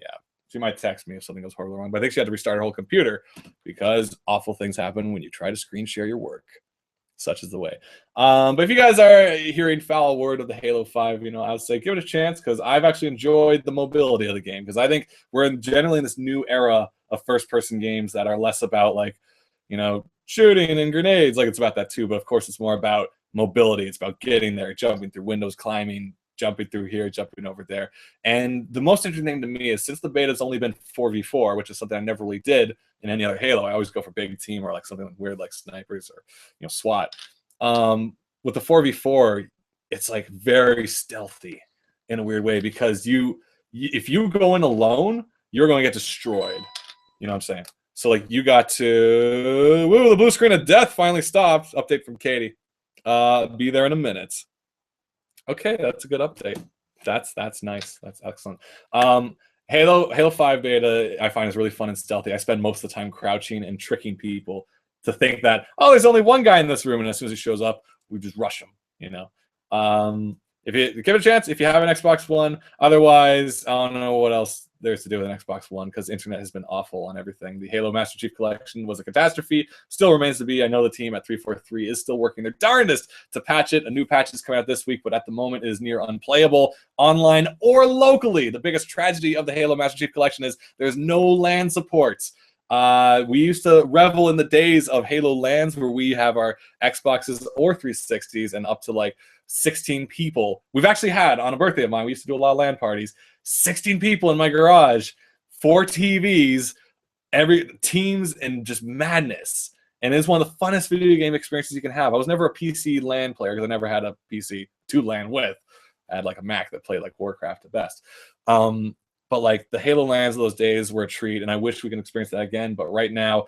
A: Yeah. She might text me if something goes horribly wrong, but I think she had to restart her whole computer because awful things happen when you try to screen share your work. Such is the way. But if you guys are hearing foul word of the Halo 5, I would say give it a chance because I've actually enjoyed the mobility of the game because I think we're generally in this new era of first-person games that are less about shooting and grenades. Like it's about that too, but of course it's more about mobility. It's about getting there, jumping through windows, climbing, jumping through here, jumping over there. And the most interesting thing to me is since the beta's only been 4v4, which is something I never really did in any other Halo, I always go for big team or like something weird like snipers or SWAT. With the 4v4, it's like very stealthy in a weird way because if you go in alone, you're going to get destroyed. You know what I'm saying? So like you got to the blue screen of death finally stopped. Update from Katie. Be there in a minute. Okay, that's a good update. That's nice. That's excellent. Halo 5 beta I find is really fun and stealthy. I spend most of the time crouching and tricking people to think that, oh, there's only one guy in this room, and as soon as he shows up, we just rush him, If you give it a chance, if you have an Xbox One, otherwise, I don't know what else there's to do with an Xbox One because the internet has been awful on everything. The Halo Master Chief Collection was a catastrophe, still remains to be. I know the team at 343 is still working their darndest to patch it. A new patch is coming out this week, but at the moment it is near unplayable online or locally. The biggest tragedy of the Halo Master Chief Collection is there's no LAN support. We used to revel in the days of Halo LANs where we have our Xboxes or 360s and up to like 16 people. We've actually had, on a birthday of mine, we used to do a lot of LAN parties, 16 people in my garage, 4 TVs, every teams, and just madness. And it's one of the funnest video game experiences you can have. I was never a PC LAN player because I never had a PC to LAN with. I had like a Mac that played like Warcraft at best. But like the Halo LANs of those days were a treat, and I wish we can experience that again. But right now,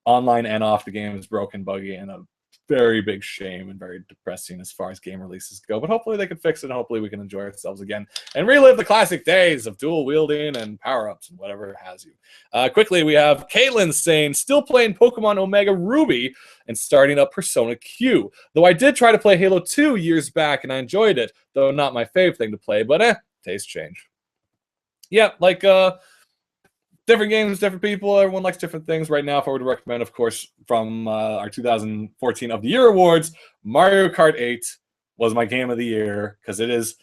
A: online and off, the game is broken, buggy, and a very big shame and very depressing as far as game releases go. But hopefully they can fix it, and hopefully we can enjoy ourselves again and relive the classic days of dual wielding and power-ups and whatever has you. Quickly, we have Caitlin saying, still playing Pokemon Omega Ruby and starting up Persona Q. Though I did try to play Halo 2 years back, and I enjoyed it, though not my fave thing to play, but taste change. Yeah, like different games, different people. Everyone likes different things. Right now, if I were to recommend, of course, from our 2014 of the Year Awards, Mario Kart 8 was my game of the year because it is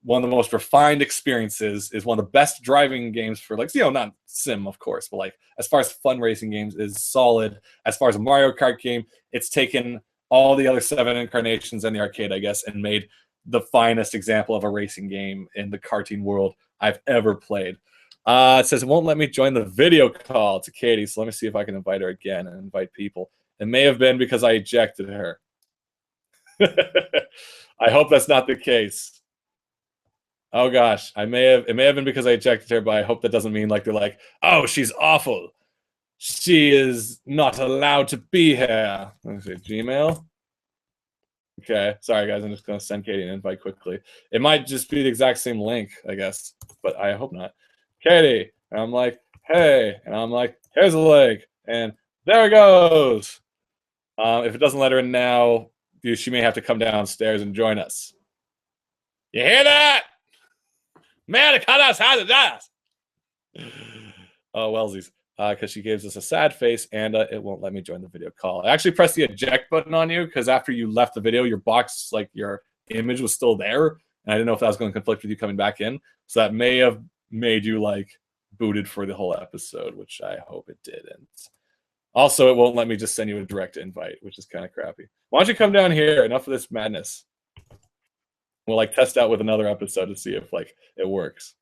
A: one of the most refined experiences. Is one of the best driving games for not sim, of course, but like as far as fun racing games is solid. As far as a Mario Kart game, it's taken all the other 7 incarnations in the arcade, I guess, and made the finest example of a racing game in the karting world I've ever played. It says it won't let me join the video call to Katie, so let me see if I can invite her again and invite people. It may have been because I ejected her. I hope that's not the case. Oh gosh, it may have been because I ejected her, but I hope that doesn't mean like they're like, oh, she's awful. She is not allowed to be here. Let me see, Gmail. Okay, sorry guys, I'm just gonna send Katie an invite quickly. It might just be the exact same link, I guess, but I hope not. Katie, and I'm like, hey, and I'm like, here's a link, and there it goes. If it doesn't let her in now, she may have to come downstairs and join us. You hear that? Man, cut us out of that. Oh, wellsies. Because she gives us a sad face, and it won't let me join the video call. I actually pressed the eject button on you because after you left the video, your box, like your image was still there, and I didn't know if that was going to conflict with you coming back in. So that may have made you like booted for the whole episode, which I hope it didn't. Also, it won't let me just send you a direct invite, which is kind of crappy. Why don't you come down here? Enough of this madness. We'll like test out with another episode to see if like it works.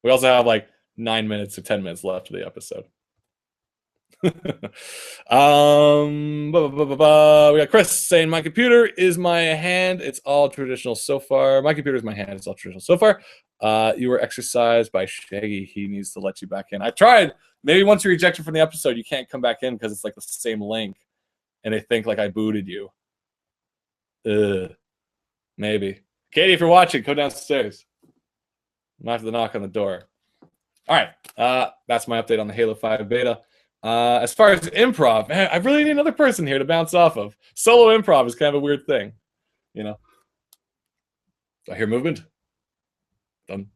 A: We also have like 9 minutes or 10 minutes left of the episode. We got Chris saying, my computer is my hand. It's all traditional so far. My computer is my hand. It's all traditional so far. You were exercised by Shaggy. He needs to let you back in. I tried. Maybe once you're ejected from the episode, you can't come back in because it's like the same link. And they think like I booted you. Maybe. Katie, if you're watching, go downstairs. I'm gonna have to knock on the door. All right. That's my update on the Halo 5 beta. As far as improv, man, I really need another person here to bounce off of. Solo improv is kind of a weird thing, you know. I hear movement. Dun,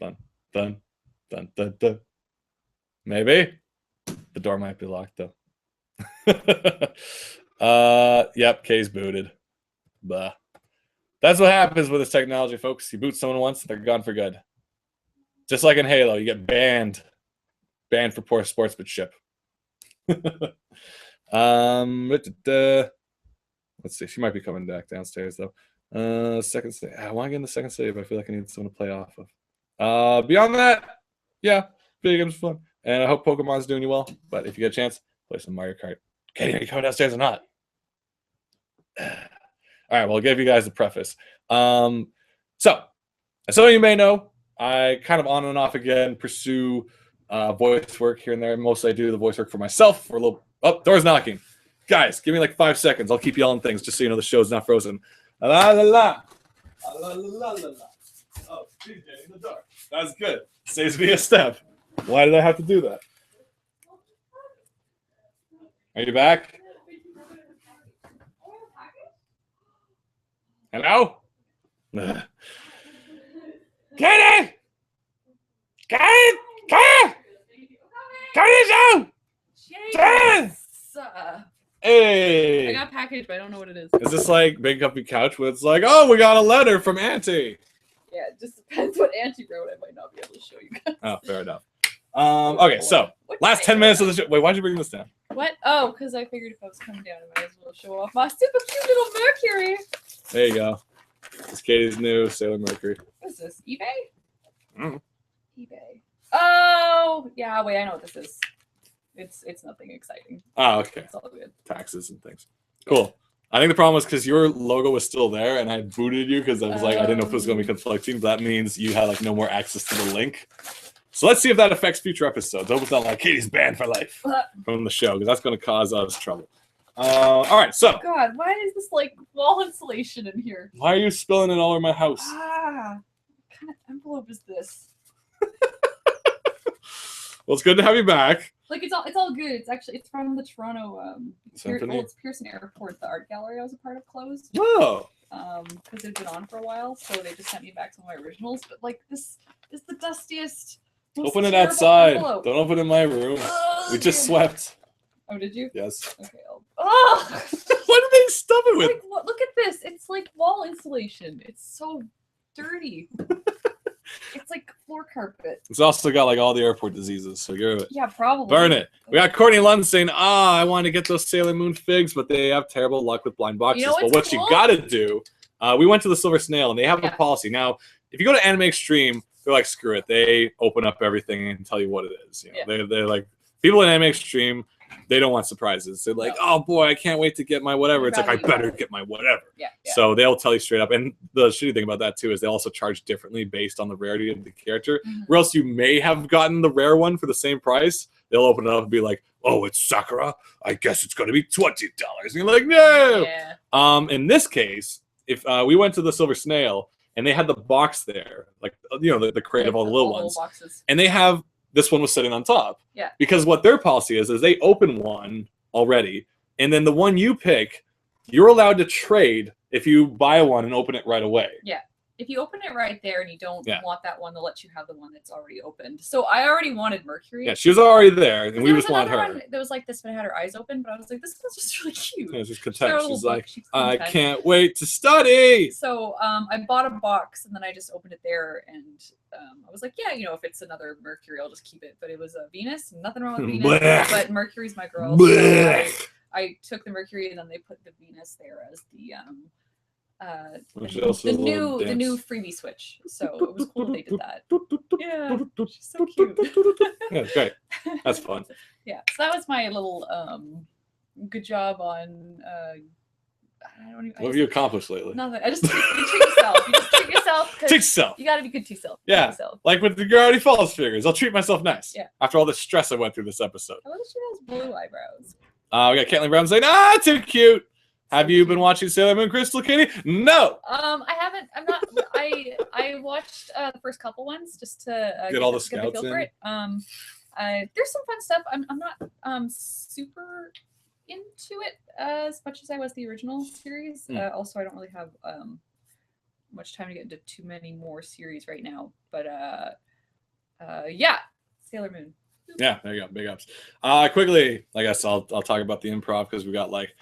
A: dun, dun, dun, dun, dun. Maybe. The door might be locked, though. Yep, K's booted. Bah. That's what happens with this technology, folks. You boot someone once, they're gone for good. Just like in Halo, you get banned. Banned for poor sportsmanship. Let's see. She might be coming back downstairs, though. Second save. I want to get in the second save. I feel like I need someone to play off of. Beyond that, yeah, video games are fun. And I hope Pokemon's doing you well. But if you get a chance, play some Mario Kart. Katie, are you coming downstairs or not? All right, well, I'll give you guys the preface. So, as some of you may know, I kind of on and off again pursue voice work here and there. Mostly I do the voice work for myself for a little... Oh, door's knocking. Guys, give me like 5 seconds. I'll keep yelling things just so you know the show's not frozen. La la la. La la la la. Oh, she's getting the door. That's good. Saves me a step. Why did I have to do that? Are you back? Hello? Katie! Katie! Katie! Katie! Hey!
B: I got a package, but I don't know what it is.
A: Is this like Big Comfy Couch where it's like, oh, we got a letter from Auntie?
B: Yeah, it just depends what Auntie wrote. I might not be able to show you guys.
A: Oh, fair enough. Okay, so last 10 minutes of the show. Wait, why'd you bring this down?
B: What? Oh, because I figured if I was coming down, I might as well show off my super cute little Mercury.
A: There you go. This is Katie's new Sailor Mercury.
B: What is this? eBay? eBay. Oh, yeah. Wait, I know what this is. It's nothing exciting.
A: Oh, okay.
B: It's all good.
A: Taxes and things. Cool. I think the problem was because your logo was still there, and I booted you because I was like, I didn't know if it was going to be conflicting. But that means you had like no more access to the link. So let's see if that affects future episodes. I hope it's not like Katie's banned for life from the show because that's going to cause us trouble. All right, so.
B: God, why is this like wall insulation in here?
A: Why are you spilling it all over my house?
B: What kind of envelope is this?
A: Well, it's good to have you back.
B: Like it's all good. It's from the Toronto
A: Symphony?
B: it's Pearson Airport. The art gallery I was a part of closed.
A: Oh.
B: Because it had been on for a while, so they just sent me back some of my originals. But like this is the dustiest.
A: Open it outside. Envelope. Don't open it in my room. We just swept.
B: Oh, did you?
A: Yes.
B: Okay. Oh.
A: What did they stuff it with?
B: Like, look at this. It's like wall insulation. It's so dirty. It's like floor carpet.
A: It's also got like all the airport diseases, so you're...
B: Yeah, probably.
A: Burn it. We got Courtney Lund saying, I want to get those Sailor Moon figs, but they have terrible luck with blind boxes.
B: You know
A: but what
B: cool?
A: you got to do... we went to the Silver Snail, and they have a policy. Now, if you go to Anime Extreme, they're like, screw it. They open up everything and tell you what it is. You know? They're like... People in Anime Extreme, they don't want surprises. They're like, oh boy, I can't wait to get my whatever. It's like, I better get my whatever.
B: Yeah.
A: So they'll tell you straight up. And the shitty thing about that too is they also charge differently based on the rarity of the character. Or else you may have gotten the rare one for the same price. They'll open it up and be like, oh, it's Sakura. I guess it's going to be $20. And you're like, no. Yeah. In this case, if we went to the Silver Snail and they had the box there, like, you know, the crate of all the little ones.
B: Boxes.
A: And they have... This one was sitting on top.
B: Yeah.
A: Because what their policy is they open one already, and then the one you pick, you're allowed to trade if you buy one and open it right away.
B: Yeah. If you open it right there and you don't want that one, they'll let you have the one that's already opened. So I already wanted Mercury.
A: Yeah, she was already there, and we just wanted her.
B: One that was like this, but it had her eyes open, but I was like, this one's just really cute.
A: Yeah, she's content. She's like, I can't wait to study.
B: So I bought a box, and then I just opened it there, and I was like, yeah, you know, if it's another Mercury, I'll just keep it. But it was a Venus. Nothing wrong with Venus, but Mercury's my girl. So I took the Mercury, and then they put the Venus there as the new freebie switch. So it was cool they did that. Yeah, Yeah, she's so cute.
A: Yeah, it's great. That's fun.
B: Yeah, so that was my little good job on. I don't even.
A: What have you accomplished lately?
B: Nothing. I just you treat yourself. You just treat yourself.
A: Treat yourself.
B: You got to be good to yourself.
A: Yeah. Like with the Gravity Falls figures, I'll treat myself nice.
B: Yeah.
A: After all the stress I went through this episode.
B: I love that she has blue eyebrows.
A: We got Caitlin Brown saying, too cute. Have you been watching Sailor Moon Crystal Kitty? No.
B: I haven't. I'm not. I watched the first couple ones just to
A: get all the scouts in.
B: For it. There's some fun stuff. I'm not super into it as much as I was the original series. Also, I don't really have much time to get into too many more series right now. But yeah, Sailor Moon.
A: Yeah, there you go. Big ups. Quickly, I guess I'll talk about the improv because we got like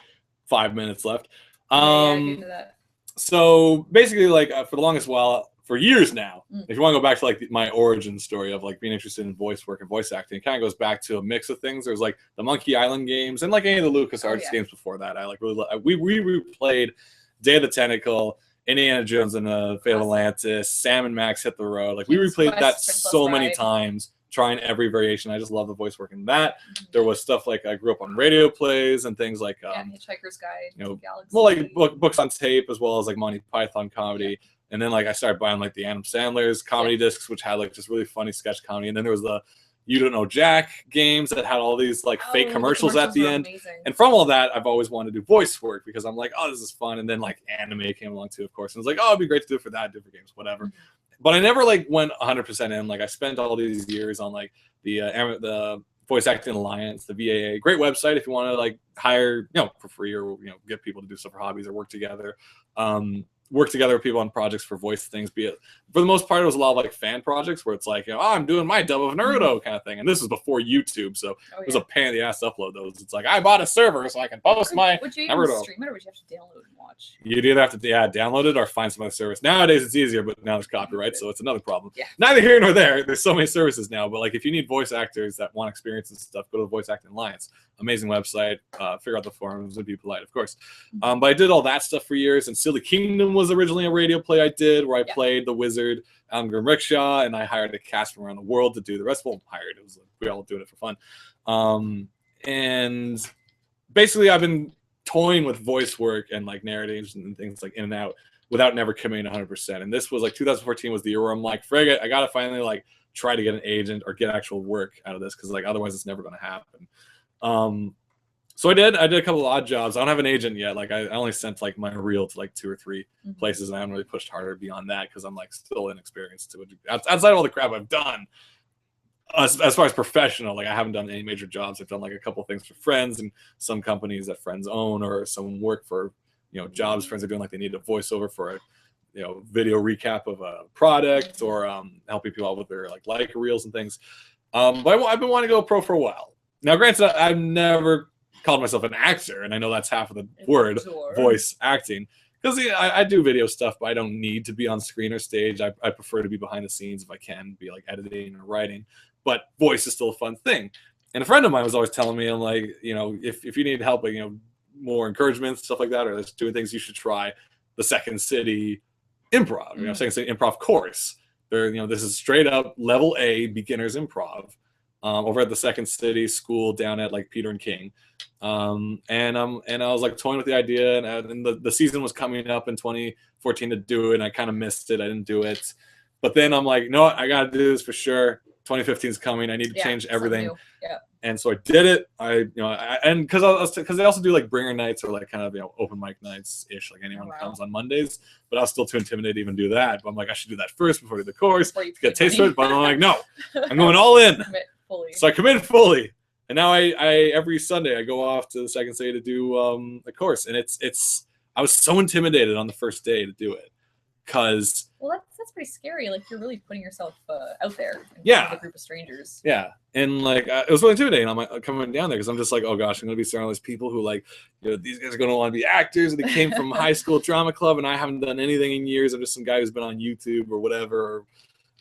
A: 5 minutes left.
B: Yeah, get into that.
A: So basically, like for the longest while, for years now, if you want to go back to like my origin story of like being interested in voice work and voice acting, it kind of goes back to a mix of things. There's like the Monkey Island games and like any of the LucasArts games before that. I like really we replayed Day of the Tentacle, Indiana Jones and the Fate of Atlantis, Sam and Max Hit the Road. Like we replayed that so many times, trying every variation. I just love the voice work in that. There was stuff like I grew up on radio plays and things like
B: Hitchhiker's Guide, Galaxy.
A: Well, like books on tape as well as like Monty Python comedy. Yeah. And then like I started buying like the Adam Sandler's comedy discs, which had like just really funny sketch comedy. And then there was the You Don't Know Jack games that had all these like fake commercials at the end. Amazing. And from all that, I've always wanted to do voice work because I'm like, oh, this is fun. And then like anime came along too, of course. And it's like, oh, it'd be great to do it for that, different games, whatever. But I never like went 100% in. Like I spent all these years on like the Voice Acting Alliance, the VAA, great website if you want to like hire, for free or get people to do stuff for hobbies or work together. Work together with people on projects for voice things. Be it for the most part, it was a lot of like fan projects where it's like, I'm doing my dub of Naruto kind of thing. And this was before YouTube, so it was a pain in the ass to upload those. It's like I bought a server so I can post my.
B: Would you even
A: Naruto.
B: Stream it, or would you have to download and watch?
A: You'd either have to download it or find some other service. Nowadays it's easier, but now there's copyright, so it's another problem.
B: Yeah.
A: Neither here nor there. There's so many services now, but like if you need voice actors that want experience and stuff, go to the Voice Acting Alliance. Amazing website. Figure out the forums and be polite, of course. But I did all that stuff for years. And Silly Kingdom was originally a radio play I did where I played the wizard Almgrim Rickshaw, and I hired a cast from around the world to do the rest. Well, hired. It was like, we all doing it for fun. And basically, I've been toying with voice work and like narratives and things like in and out without never committing 100%. And this was like 2014 was the year where I'm like, frig it, I gotta finally like try to get an agent or get actual work out of this because like otherwise it's never gonna happen. So I did a couple of odd jobs. I don't have an agent yet. Like I only sent like my reel to like 2 or 3 places, and I haven't really pushed harder beyond that because I'm like still inexperienced to it. Outside of all the crap I've done, as far as professional, like I haven't done any major jobs. I've done like a couple of things for friends and some companies that friends own or someone work for, jobs friends are doing, like they need a voiceover for a video recap of a product or helping people out with their like reels and things. But I've been wanting to go pro for a while. Now, granted, I've never called myself an actor, and I know that's half of the word, voice acting. Because I do video stuff, but I don't need to be on screen or stage. I prefer to be behind the scenes if I can, be like editing or writing. But voice is still a fun thing. And a friend of mine was always telling me, I'm like, if you need help, like, more encouragement, stuff like that, or just doing things, you should try the Second City improv. Second City improv course. This is straight up level A beginners improv. Over at the Second City school down at like Peter and King. And I was like toying with the idea, and the season was coming up in 2014 to do it, and I kind of missed it. I didn't do it. But then I'm like, no, I got to do this for sure. 2015 is coming. I need to change everything.
B: Yeah.
A: And so I did it. And because they also do like bringer nights or like kind of open mic nights ish, like anyone comes on Mondays. But I was still too intimidated to even do that. But I'm like, I should do that first before I do the course to get a taste of it. But I'm like, no, I'm going all in. So I committed fully, and now I every Sunday I go off to the Second City to do a course, and it's I was so intimidated on the first day to do it, because
B: that's pretty scary. Like you're really putting yourself out there in front of a group of strangers.
A: Yeah, and like it was really intimidating. I'm like coming down there because I'm just like, oh gosh, I'm gonna be surrounded with people who like these guys are gonna want to be actors, and they came from high school drama club, and I haven't done anything in years. I'm just some guy who's been on YouTube or whatever. Or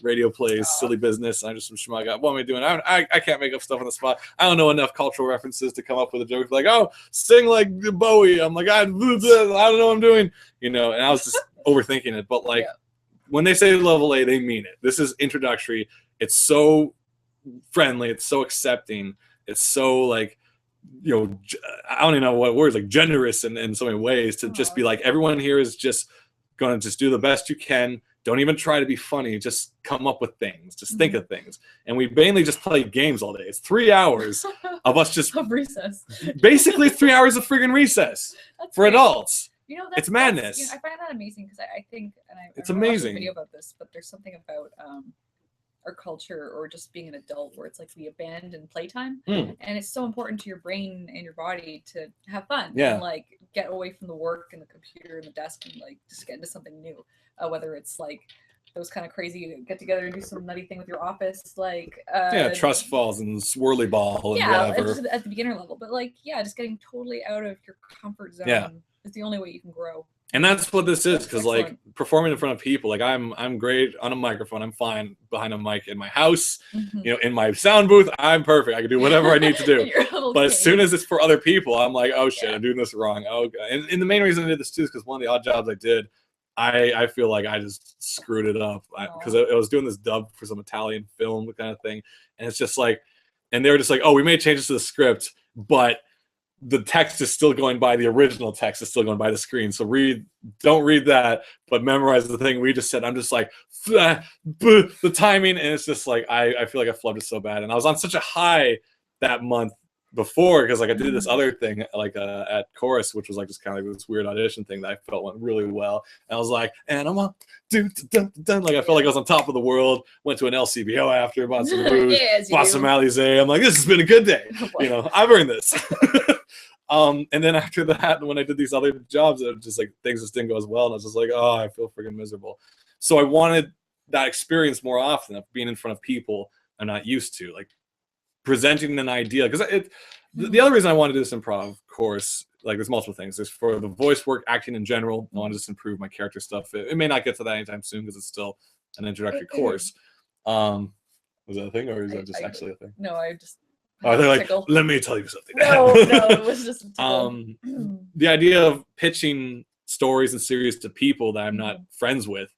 A: radio plays, silly business. I'm just some schmuck. What am I doing? I can't make up stuff on the spot. I don't know enough cultural references to come up with a joke like, oh, sing like Bowie. I'm like, I don't know what I'm doing, and I was just overthinking it. But like when they say level A, they mean it. This is introductory. It's so friendly. It's so accepting. It's so like, you know, I don't even know what words, like generous in so many ways, to just be like, everyone here is just going to just do the best you can. Don't even try to be funny. Just come up with things. Just think of things. And we mainly just play games all day. It's 3 hours of us just
C: of recess.
A: Basically 3 hours of friggin' recess for adults.
C: You know,
A: it's madness.
C: You know, I find that amazing because I think, and
A: it's
C: I
A: amazing.
C: watched a video about this, but there's something about our culture, or just being an adult, where it's like we abandon playtime, and it's so important to your brain and your body to have fun and like get away from the work and the computer and the desk and like just get into something new, whether it's like those kind of crazy get together and do some nutty thing with your office, like
A: trust falls and swirly ball and whatever
C: at the beginner level, but like just getting totally out of your comfort zone is the only way you can grow.
A: And that's what this is, because like performing in front of people, like I'm great on a microphone. I'm fine behind a mic in my house, you know, in my sound booth. I'm perfect. I can do whatever I need to do. But as soon as it's for other people, I'm like, oh shit, I'm doing this wrong. Oh, God. And the main reason I did this too is because one of the odd jobs I did, I feel like I just screwed it up, because I was doing this dub for some Italian film kind of thing, and it's just like, and they were just like, oh, we made changes to the script, but the text is still going by, the original text is still going by the screen. So don't read that, but memorize the thing we just said. I'm just like, the timing, and it's just like, I feel like I flubbed it so bad. And I was on such a high that month before, because like I did this other thing like at Chorus, which was like just kind of like this weird audition thing that I felt went really well. And I was like, and I'm on, like I felt like I was on top of the world. Went to an LCBO after, bought some booze, bought some Alizé. I'm like, this has been a good day. You know, I've earned this. And then after that, when I did these other jobs, it was just like things just didn't go as well, and I was just like, oh, I feel freaking miserable. So I wanted that experience more often, of being in front of people I'm not used to, like presenting an idea. Because the other reason I wanted to do this improv course, like there's multiple things. There's for the voice work, acting in general. I want to just improve my character stuff. It may not get to that anytime soon because it's still an introductory course. Was that a thing, or is that just actually a thing?
C: No, I just.
A: Oh, they're like, let me tell you something.
C: No, it was just
A: the idea of pitching stories and series to people that I'm not friends with.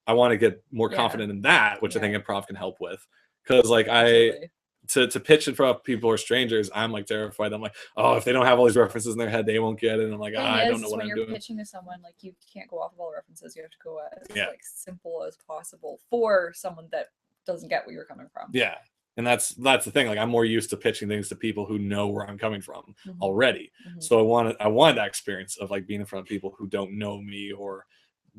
A: I want to get more confident in that, which I think improv can help with. Because like to pitch in front of people or strangers, I'm like terrified. I'm like, oh, if they don't have all these references in their head, they won't get it. And I'm like, I don't know what I'm doing. When you're
C: pitching to someone, like you can't go off of all the references. You have to go as like simple as possible for someone that doesn't get where you're coming from.
A: Yeah. And that's the thing. Like I'm more used to pitching things to people who know where I'm coming from already. So I wanted that experience of like being in front of people who don't know me or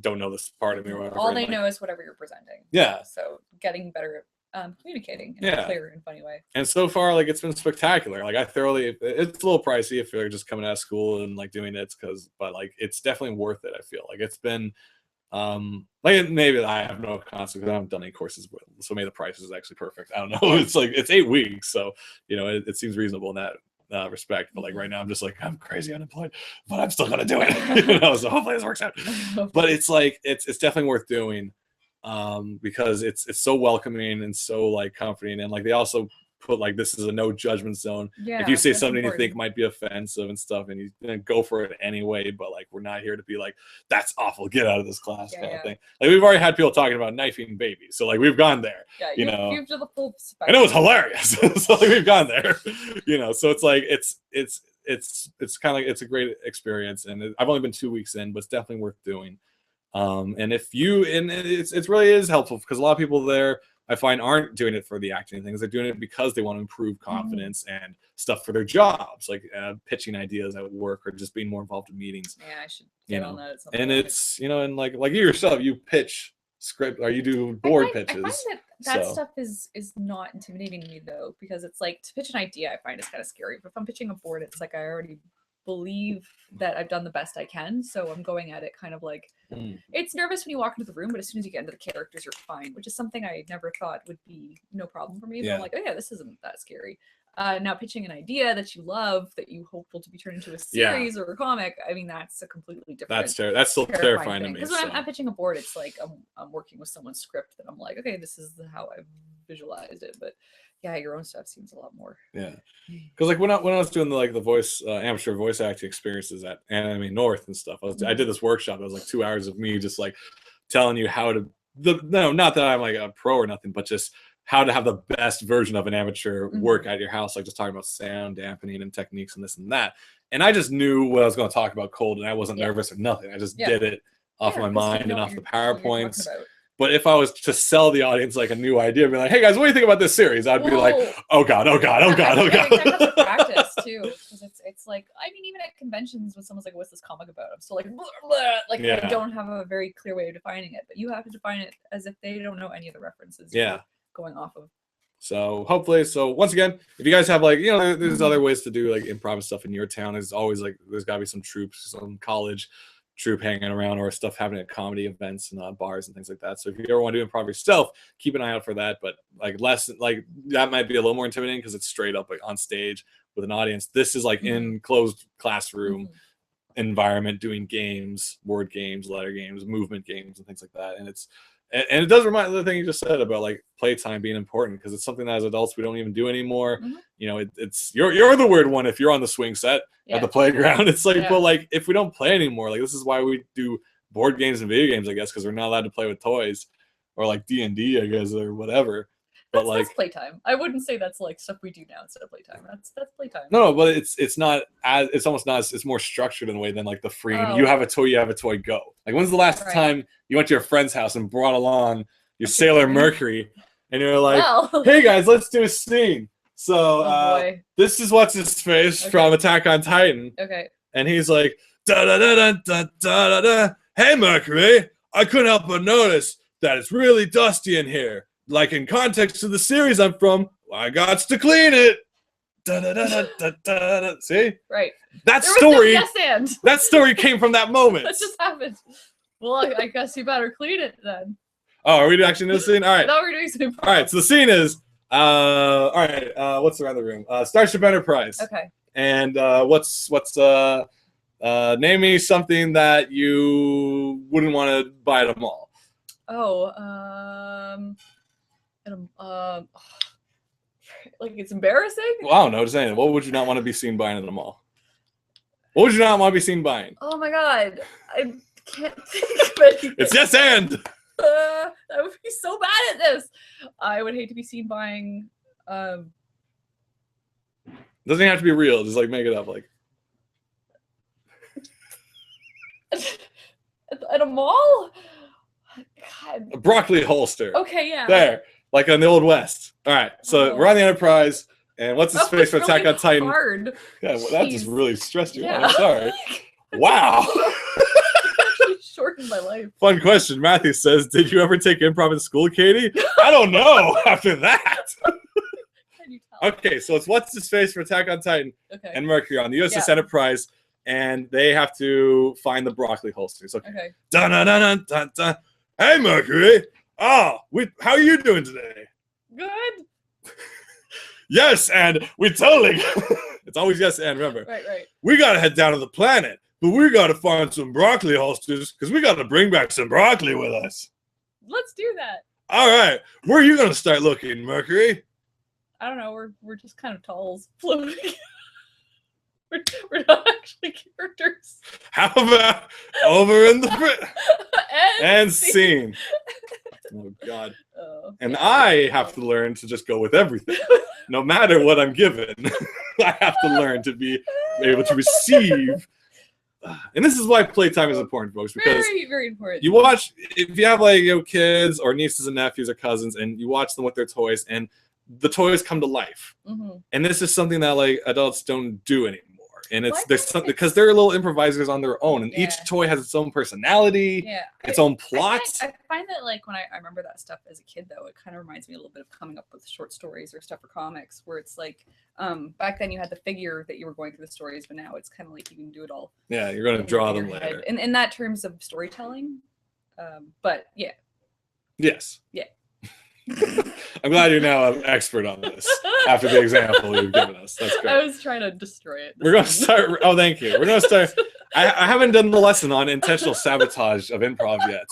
A: don't know this part of me or whatever.
C: All they know is whatever you're presenting.
A: Yeah.
C: So getting better at communicating in a clear and funny way.
A: And so far, like it's been spectacular. Like it's a little pricey if you're just coming out of school and like doing it, but like it's definitely worth it. I feel like it's been. Like maybe I have no concept because I haven't done any courses, so maybe the price is actually perfect. I don't know. It's like it's 8 weeks, so you know it seems reasonable in that respect. But like right now, I'm just like I'm crazy unemployed, but I'm still gonna do it. You know, so hopefully this works out. But it's like it's definitely worth doing, because it's so welcoming and so like comforting, and like they also put like this is a no judgment zone. If you say something you think might be offensive and stuff, and you go for it anyway, but like we're not here to be like that's awful, get out of this class kind of thing. Like we've already had people talking about knifing babies, so like we've gone there. You know,
C: you've done the full spectrum.
A: And it was hilarious. So like we've gone there. You know, so it's like it's kind of like it's a great experience, and I've only been 2 weeks in, but it's definitely worth doing. And if you and it's really is helpful because a lot of people there I find aren't doing it for the acting things. They're doing it because they want to improve confidence and stuff for their jobs, like pitching ideas at work or just being more involved in meetings.
C: Yeah, I should get on that at some
A: point. And it's, you know, and like you yourself, you pitch script or you do board pitches.
C: I find that stuff is not intimidating to me though, because it's like to pitch an idea, I find it's kind of scary. But if I'm pitching a board, it's like I already believe that I've done the best I can, so I'm going at it kind of like it's nervous when you walk into the room, but as soon as you get into the characters, you're fine, which is something I never thought would be no problem for me. But I'm like, oh yeah, this isn't that scary. Now pitching an idea that you love that you hope will to be turned into a series or a comic, I mean that's a completely different.
A: That's still terrifying to me.
C: Because when I'm pitching a board, it's like I'm working with someone's script that I'm like, okay, this is how I've visualized it, but yeah, your own stuff seems a lot more. Yeah,
A: because like when I was doing the voice amateur voice acting experiences at Anime North and stuff, I did this workshop. It was like 2 hours of me just like telling you how to not that I'm like a pro or nothing, but just how to have the best version of an amateur work at your house, like just talking about sound dampening and techniques and this and that. And I just knew what I was going to talk about cold, and I wasn't nervous or nothing. I just did it off my mind and off the PowerPoints. But if I was to sell the audience like a new idea, be like, "Hey guys, what do you think about this series?" I'd be like, "Oh god, oh god, oh god, oh god."
C: I have to practice too, because it's like, I mean, even at conventions when someone's like, "What's this comic about?" I'm still like, blah, blah. Like I don't have a very clear way of defining it, but you have to define it as if they don't know any of the references.
A: Yeah.
C: Going off of.
A: So hopefully, once again, if you guys have like, there's other ways to do like improv and stuff in your town. There's always like, there's gotta be some troops, some college troop hanging around, or stuff happening at comedy events and bars and things like that. So if you ever want to do improv yourself, keep an eye out for that. But like that might be a little more intimidating because it's straight up like on stage with an audience. This is like in closed classroom environment, doing games, board games, letter games, movement games, and things like that. And it does remind the thing you just said about like playtime being important, because it's something that as adults we don't even do anymore. It's you're the weird one if you're on the swing set at the playground. It's like, but like if we don't play anymore, like this is why we do board games and video games, I guess, because we're not allowed to play with toys or like D&D, I guess, or whatever. But that's
C: playtime. I wouldn't say that's like stuff we do now instead of playtime. That's playtime.
A: No, but it's not as, it's almost not, it's more structured in a way than like the free, you have a toy, go. Like when's the last time you went to your friend's house and brought along your Sailor Mercury and you're like, hey guys, let's do a scene. So this is what's his face from Attack on Titan.
C: Okay.
A: And he's like, da da da da da da da. Hey Mercury, I couldn't help but notice that it's really dusty in here. Like in context to the series I'm from, I got to clean it. Da, da, da, da, da, da, da. See?
C: Right.
A: That story.
C: No yes and.
A: That story came from that moment.
C: That just happened. Well, I guess you better clean it then.
A: Oh, are we actually doing the scene? All right.
C: No, we're doing something.
A: All right. So the scene is, all right. What's around the room? Starship Enterprise.
C: Okay.
A: And what's name me something that you wouldn't want to buy at a mall.
C: Like it's embarrassing?
A: Well, I don't know. Just saying. What would you not want to be seen buying at the mall? What would you not want to be seen buying?
C: Oh my god, I can't think of anything.
A: It's yes and.
C: I would be so bad at this. I would hate to be seen buying.
A: Doesn't even have to be real. Just like make it up, like.
C: At a mall? God.
A: A broccoli holster.
C: Okay, yeah.
A: There, like on the Old West. All right, so we're on the Enterprise, and what's his face for Attack on Titan?
C: Hard.
A: Yeah, well, that just really stressed you out. I'm sorry. Wow.
C: Actually shortened my life.
A: Fun question. Matthew says, "Did you ever take improv in school, Katie?" I don't know. After that.
C: Can you tell?
A: Okay, so it's what's his face for Attack on Titan and Mercury on the USS Enterprise, and they have to find the broccoli holsters. Okay. Dun dun dun dun dun. Hey Mercury. How are you doing today?
C: Good.
A: Yes, and we totally. It's always yes and, remember.
C: Right.
A: We gotta head down to the planet, but we gotta find some broccoli holsters because we gotta bring back some broccoli with us.
C: Let's do that.
A: All right, where are you gonna start looking, Mercury?
C: I don't know. We're just kind of tolls floating. We're not actually characters.
A: How about over in the and scene? Oh God! And I have to learn to just go with everything, no matter what I'm given. I have to learn to be able to receive. And this is why playtime is important, folks, because
C: very, very important.
A: You watch, if you have like kids or nieces and nephews or cousins, and you watch them with their toys, and the toys come to life. And this is something that like adults don't do anymore. And there's something because they're little improvisers on their own, and each toy has its own personality, its own plot.
C: I find that like when I remember that stuff as a kid, though, it kind of reminds me a little bit of coming up with short stories or stuff for comics, where it's like back then you had the figure that you were going through the stories, but now it's kind of like you can do it all.
A: Yeah, you're going to draw them later.
C: In that terms of storytelling, but yeah.
A: Yes.
C: Yeah.
A: I'm glad you're now an expert on this after the example you've given us. That's great.
C: I was trying to destroy it.
A: We're going to start. Oh, thank you. We're going to start. I haven't done the lesson on intentional sabotage of improv yet.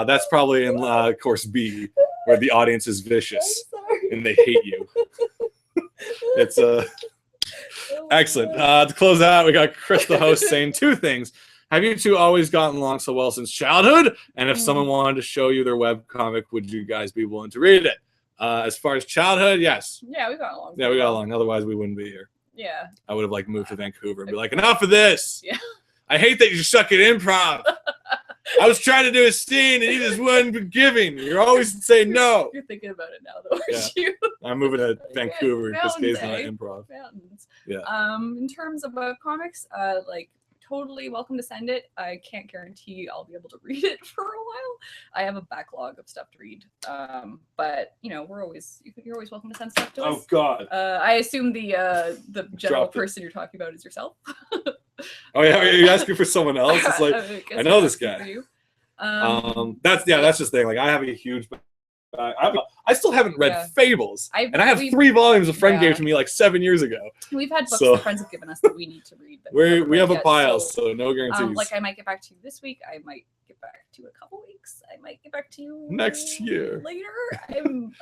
A: That's probably in course B, where the audience is vicious and they hate you. It's excellent. To close out, we got Chris, the host, saying two things. Have you two always gotten along so well since childhood? And if someone wanted to show you their webcomic, would you guys be willing to read it? As far as childhood, yes.
C: Yeah, we got along.
A: Yeah, we got along. Otherwise, we wouldn't be here.
C: Yeah.
A: I would have like moved to Vancouver and be like, enough of this.
C: Yeah.
A: I hate that you suck at improv. I was trying to do a scene and you just weren't giving. You're always saying no.
C: You're thinking about it now, though, aren't you?
A: I'm moving to Vancouver because Kay's not
C: Mountains,
A: improv.
C: Mountains.
A: Yeah.
C: In terms of comics, like totally welcome to send it. I can't guarantee I'll be able to read it for a while. I have a backlog of stuff to read. But you know, you're always welcome to send stuff to us.
A: Oh God.
C: I assume the general person you're talking about is yourself.
A: Oh yeah, are you asking for someone else? It's like I know this guy. That's just the thing. Like I have a huge. I still haven't read Fables, and I have 3 volumes a friend gave to me like 7 years ago.
C: We've had books that friends have given us that we need to read.
A: We have a pile, so no guarantees.
C: Like I might get back to you this week. I might get back to you in a couple weeks. I might get back to you
A: next year.
C: Later.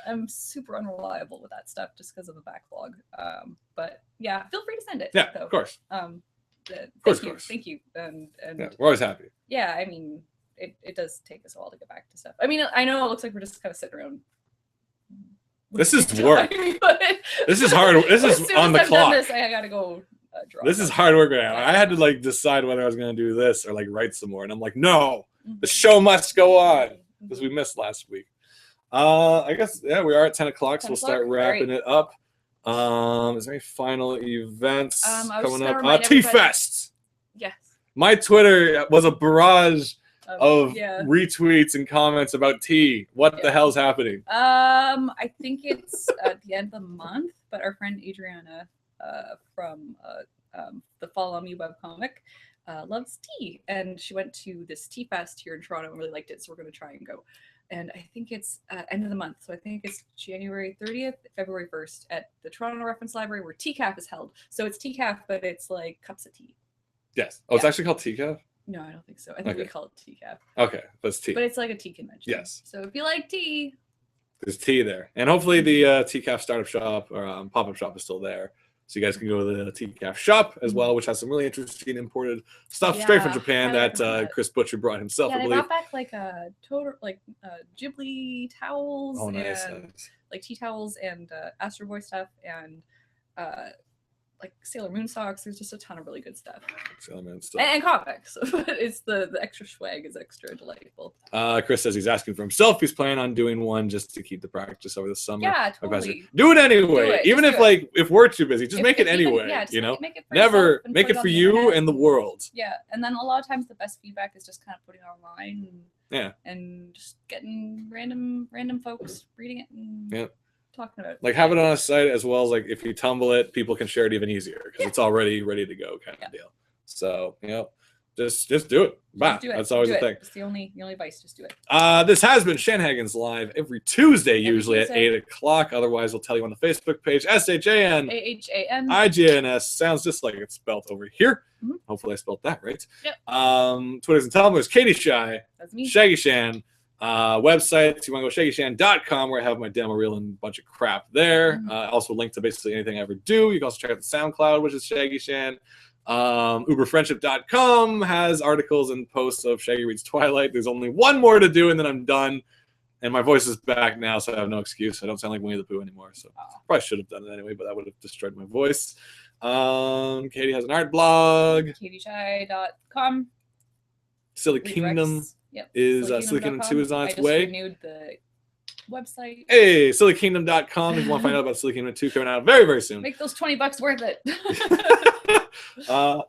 C: I'm super unreliable with that stuff just because of the backlog. But yeah, feel free to send it.
A: Yeah,
C: though.
A: Of course.
C: Thank you. And
A: yeah, we're always happy.
C: Yeah, I mean. It does take us a while to get back to stuff. I mean, I know it looks like we're just kind of sitting around.
A: This is work. This is hard. This is on the clock.
C: I gotta go.
A: This is hard work right now. I had to like decide whether I was going to do this or like write some more, and I'm like, no, the show must go on because we missed last week. I guess we are at 10 o'clock, so we'll start wrapping it up. Is there any final events coming up? T-Fest.
C: Yes.
A: My Twitter was a barrage of retweets and comments about tea. What the hell's happening?
C: I think it's at the end of the month, but our friend Adriana from the Follow Me webcomic loves tea, and she went to this tea fest here in Toronto and really liked it, so we're going to try and go. And I think it's end of the month, so I think it's January 30th, February 1st at the Toronto Reference Library where TCAF is held. So it's TCAF, but it's like cups of tea.
A: Yes. Oh, it's actually called TCAF?
C: No, I don't think so. I think we call it TCAF.
A: Okay, that's tea.
C: But it's like a tea convention.
A: Yes.
C: So if you like tea,
A: there's tea there, and hopefully the TCAF startup shop or pop-up shop is still there, so you guys can go to the TCAF shop as well, which has some really interesting imported stuff straight from Japan that Chris Butcher brought himself.
C: Yeah,
A: I
C: they
A: believe.
C: brought back like Ghibli towels
A: nice.
C: Like tea towels and Astro Boy stuff and like Sailor Moon socks. There's just a ton of really good stuff.
A: Sailor Moon stuff.
C: And comics. It's the extra swag is extra delightful.
A: Chris says he's asking for himself. He's planning on doing one just to keep the practice over the summer.
C: Yeah, totally.
A: Do it anyway. Even if we're too busy, just make it anyway.
C: You know, make it for
A: never make it for you and the world.
C: Yeah, and then a lot of times the best feedback is just kind of putting it online. And just getting random folks reading it and talking about it.
A: Like have it on a site as well as like if you tumble it, people can share it even easier because it's already ready to go kind of deal. So just do it. That's always the thing.
C: It's the only advice. Just do it.
A: This has been Shanahanigans live every Tuesday, usually at 8 o'clock. Otherwise, we'll tell you on the Facebook page. SHAN IGNS sounds just like it's spelled over here. Mm-hmm. Hopefully, I spelled that right.
C: Yep.
A: Twitters and Tumblrs. Katie Shy.
C: That's me.
A: Shaggy Shan. Website, you want to go shaggyshan.com where I have my demo reel and a bunch of crap there. Also link to basically anything I ever do. You can also check out the SoundCloud, which is Shaggy Shan. Uberfriendship.com has articles and posts of Shaggy Reads Twilight. There's only one more to do and then I'm done. And my voice is back now, so I have no excuse. I don't sound like Winnie the Pooh anymore. So probably should have done it anyway, but that would have destroyed my voice. Katie has an art blog.
C: KatieShy.com.
A: Silly Kingdom. Is Silly Kingdom 2 is on its way.
C: I just renewed the website.
A: Hey, SillyKingdom.com if you want to find out about Silly Kingdom 2 coming out very, very soon.
C: Make those $20 worth it.
A: To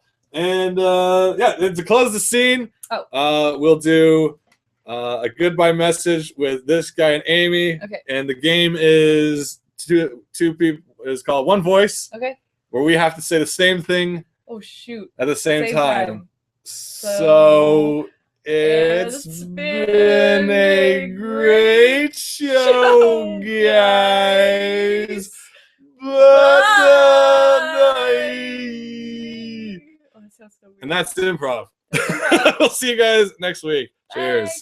A: close the scene, we'll do a goodbye message with this guy and Amy.
C: Okay.
A: And the game is two people is called One Voice.
C: Okay.
A: Where we have to say the same thing.
C: Oh shoot.
A: At the same time. So it's been a great show, guys. And that's the improv. We'll see you guys next week. Cheers. Bye.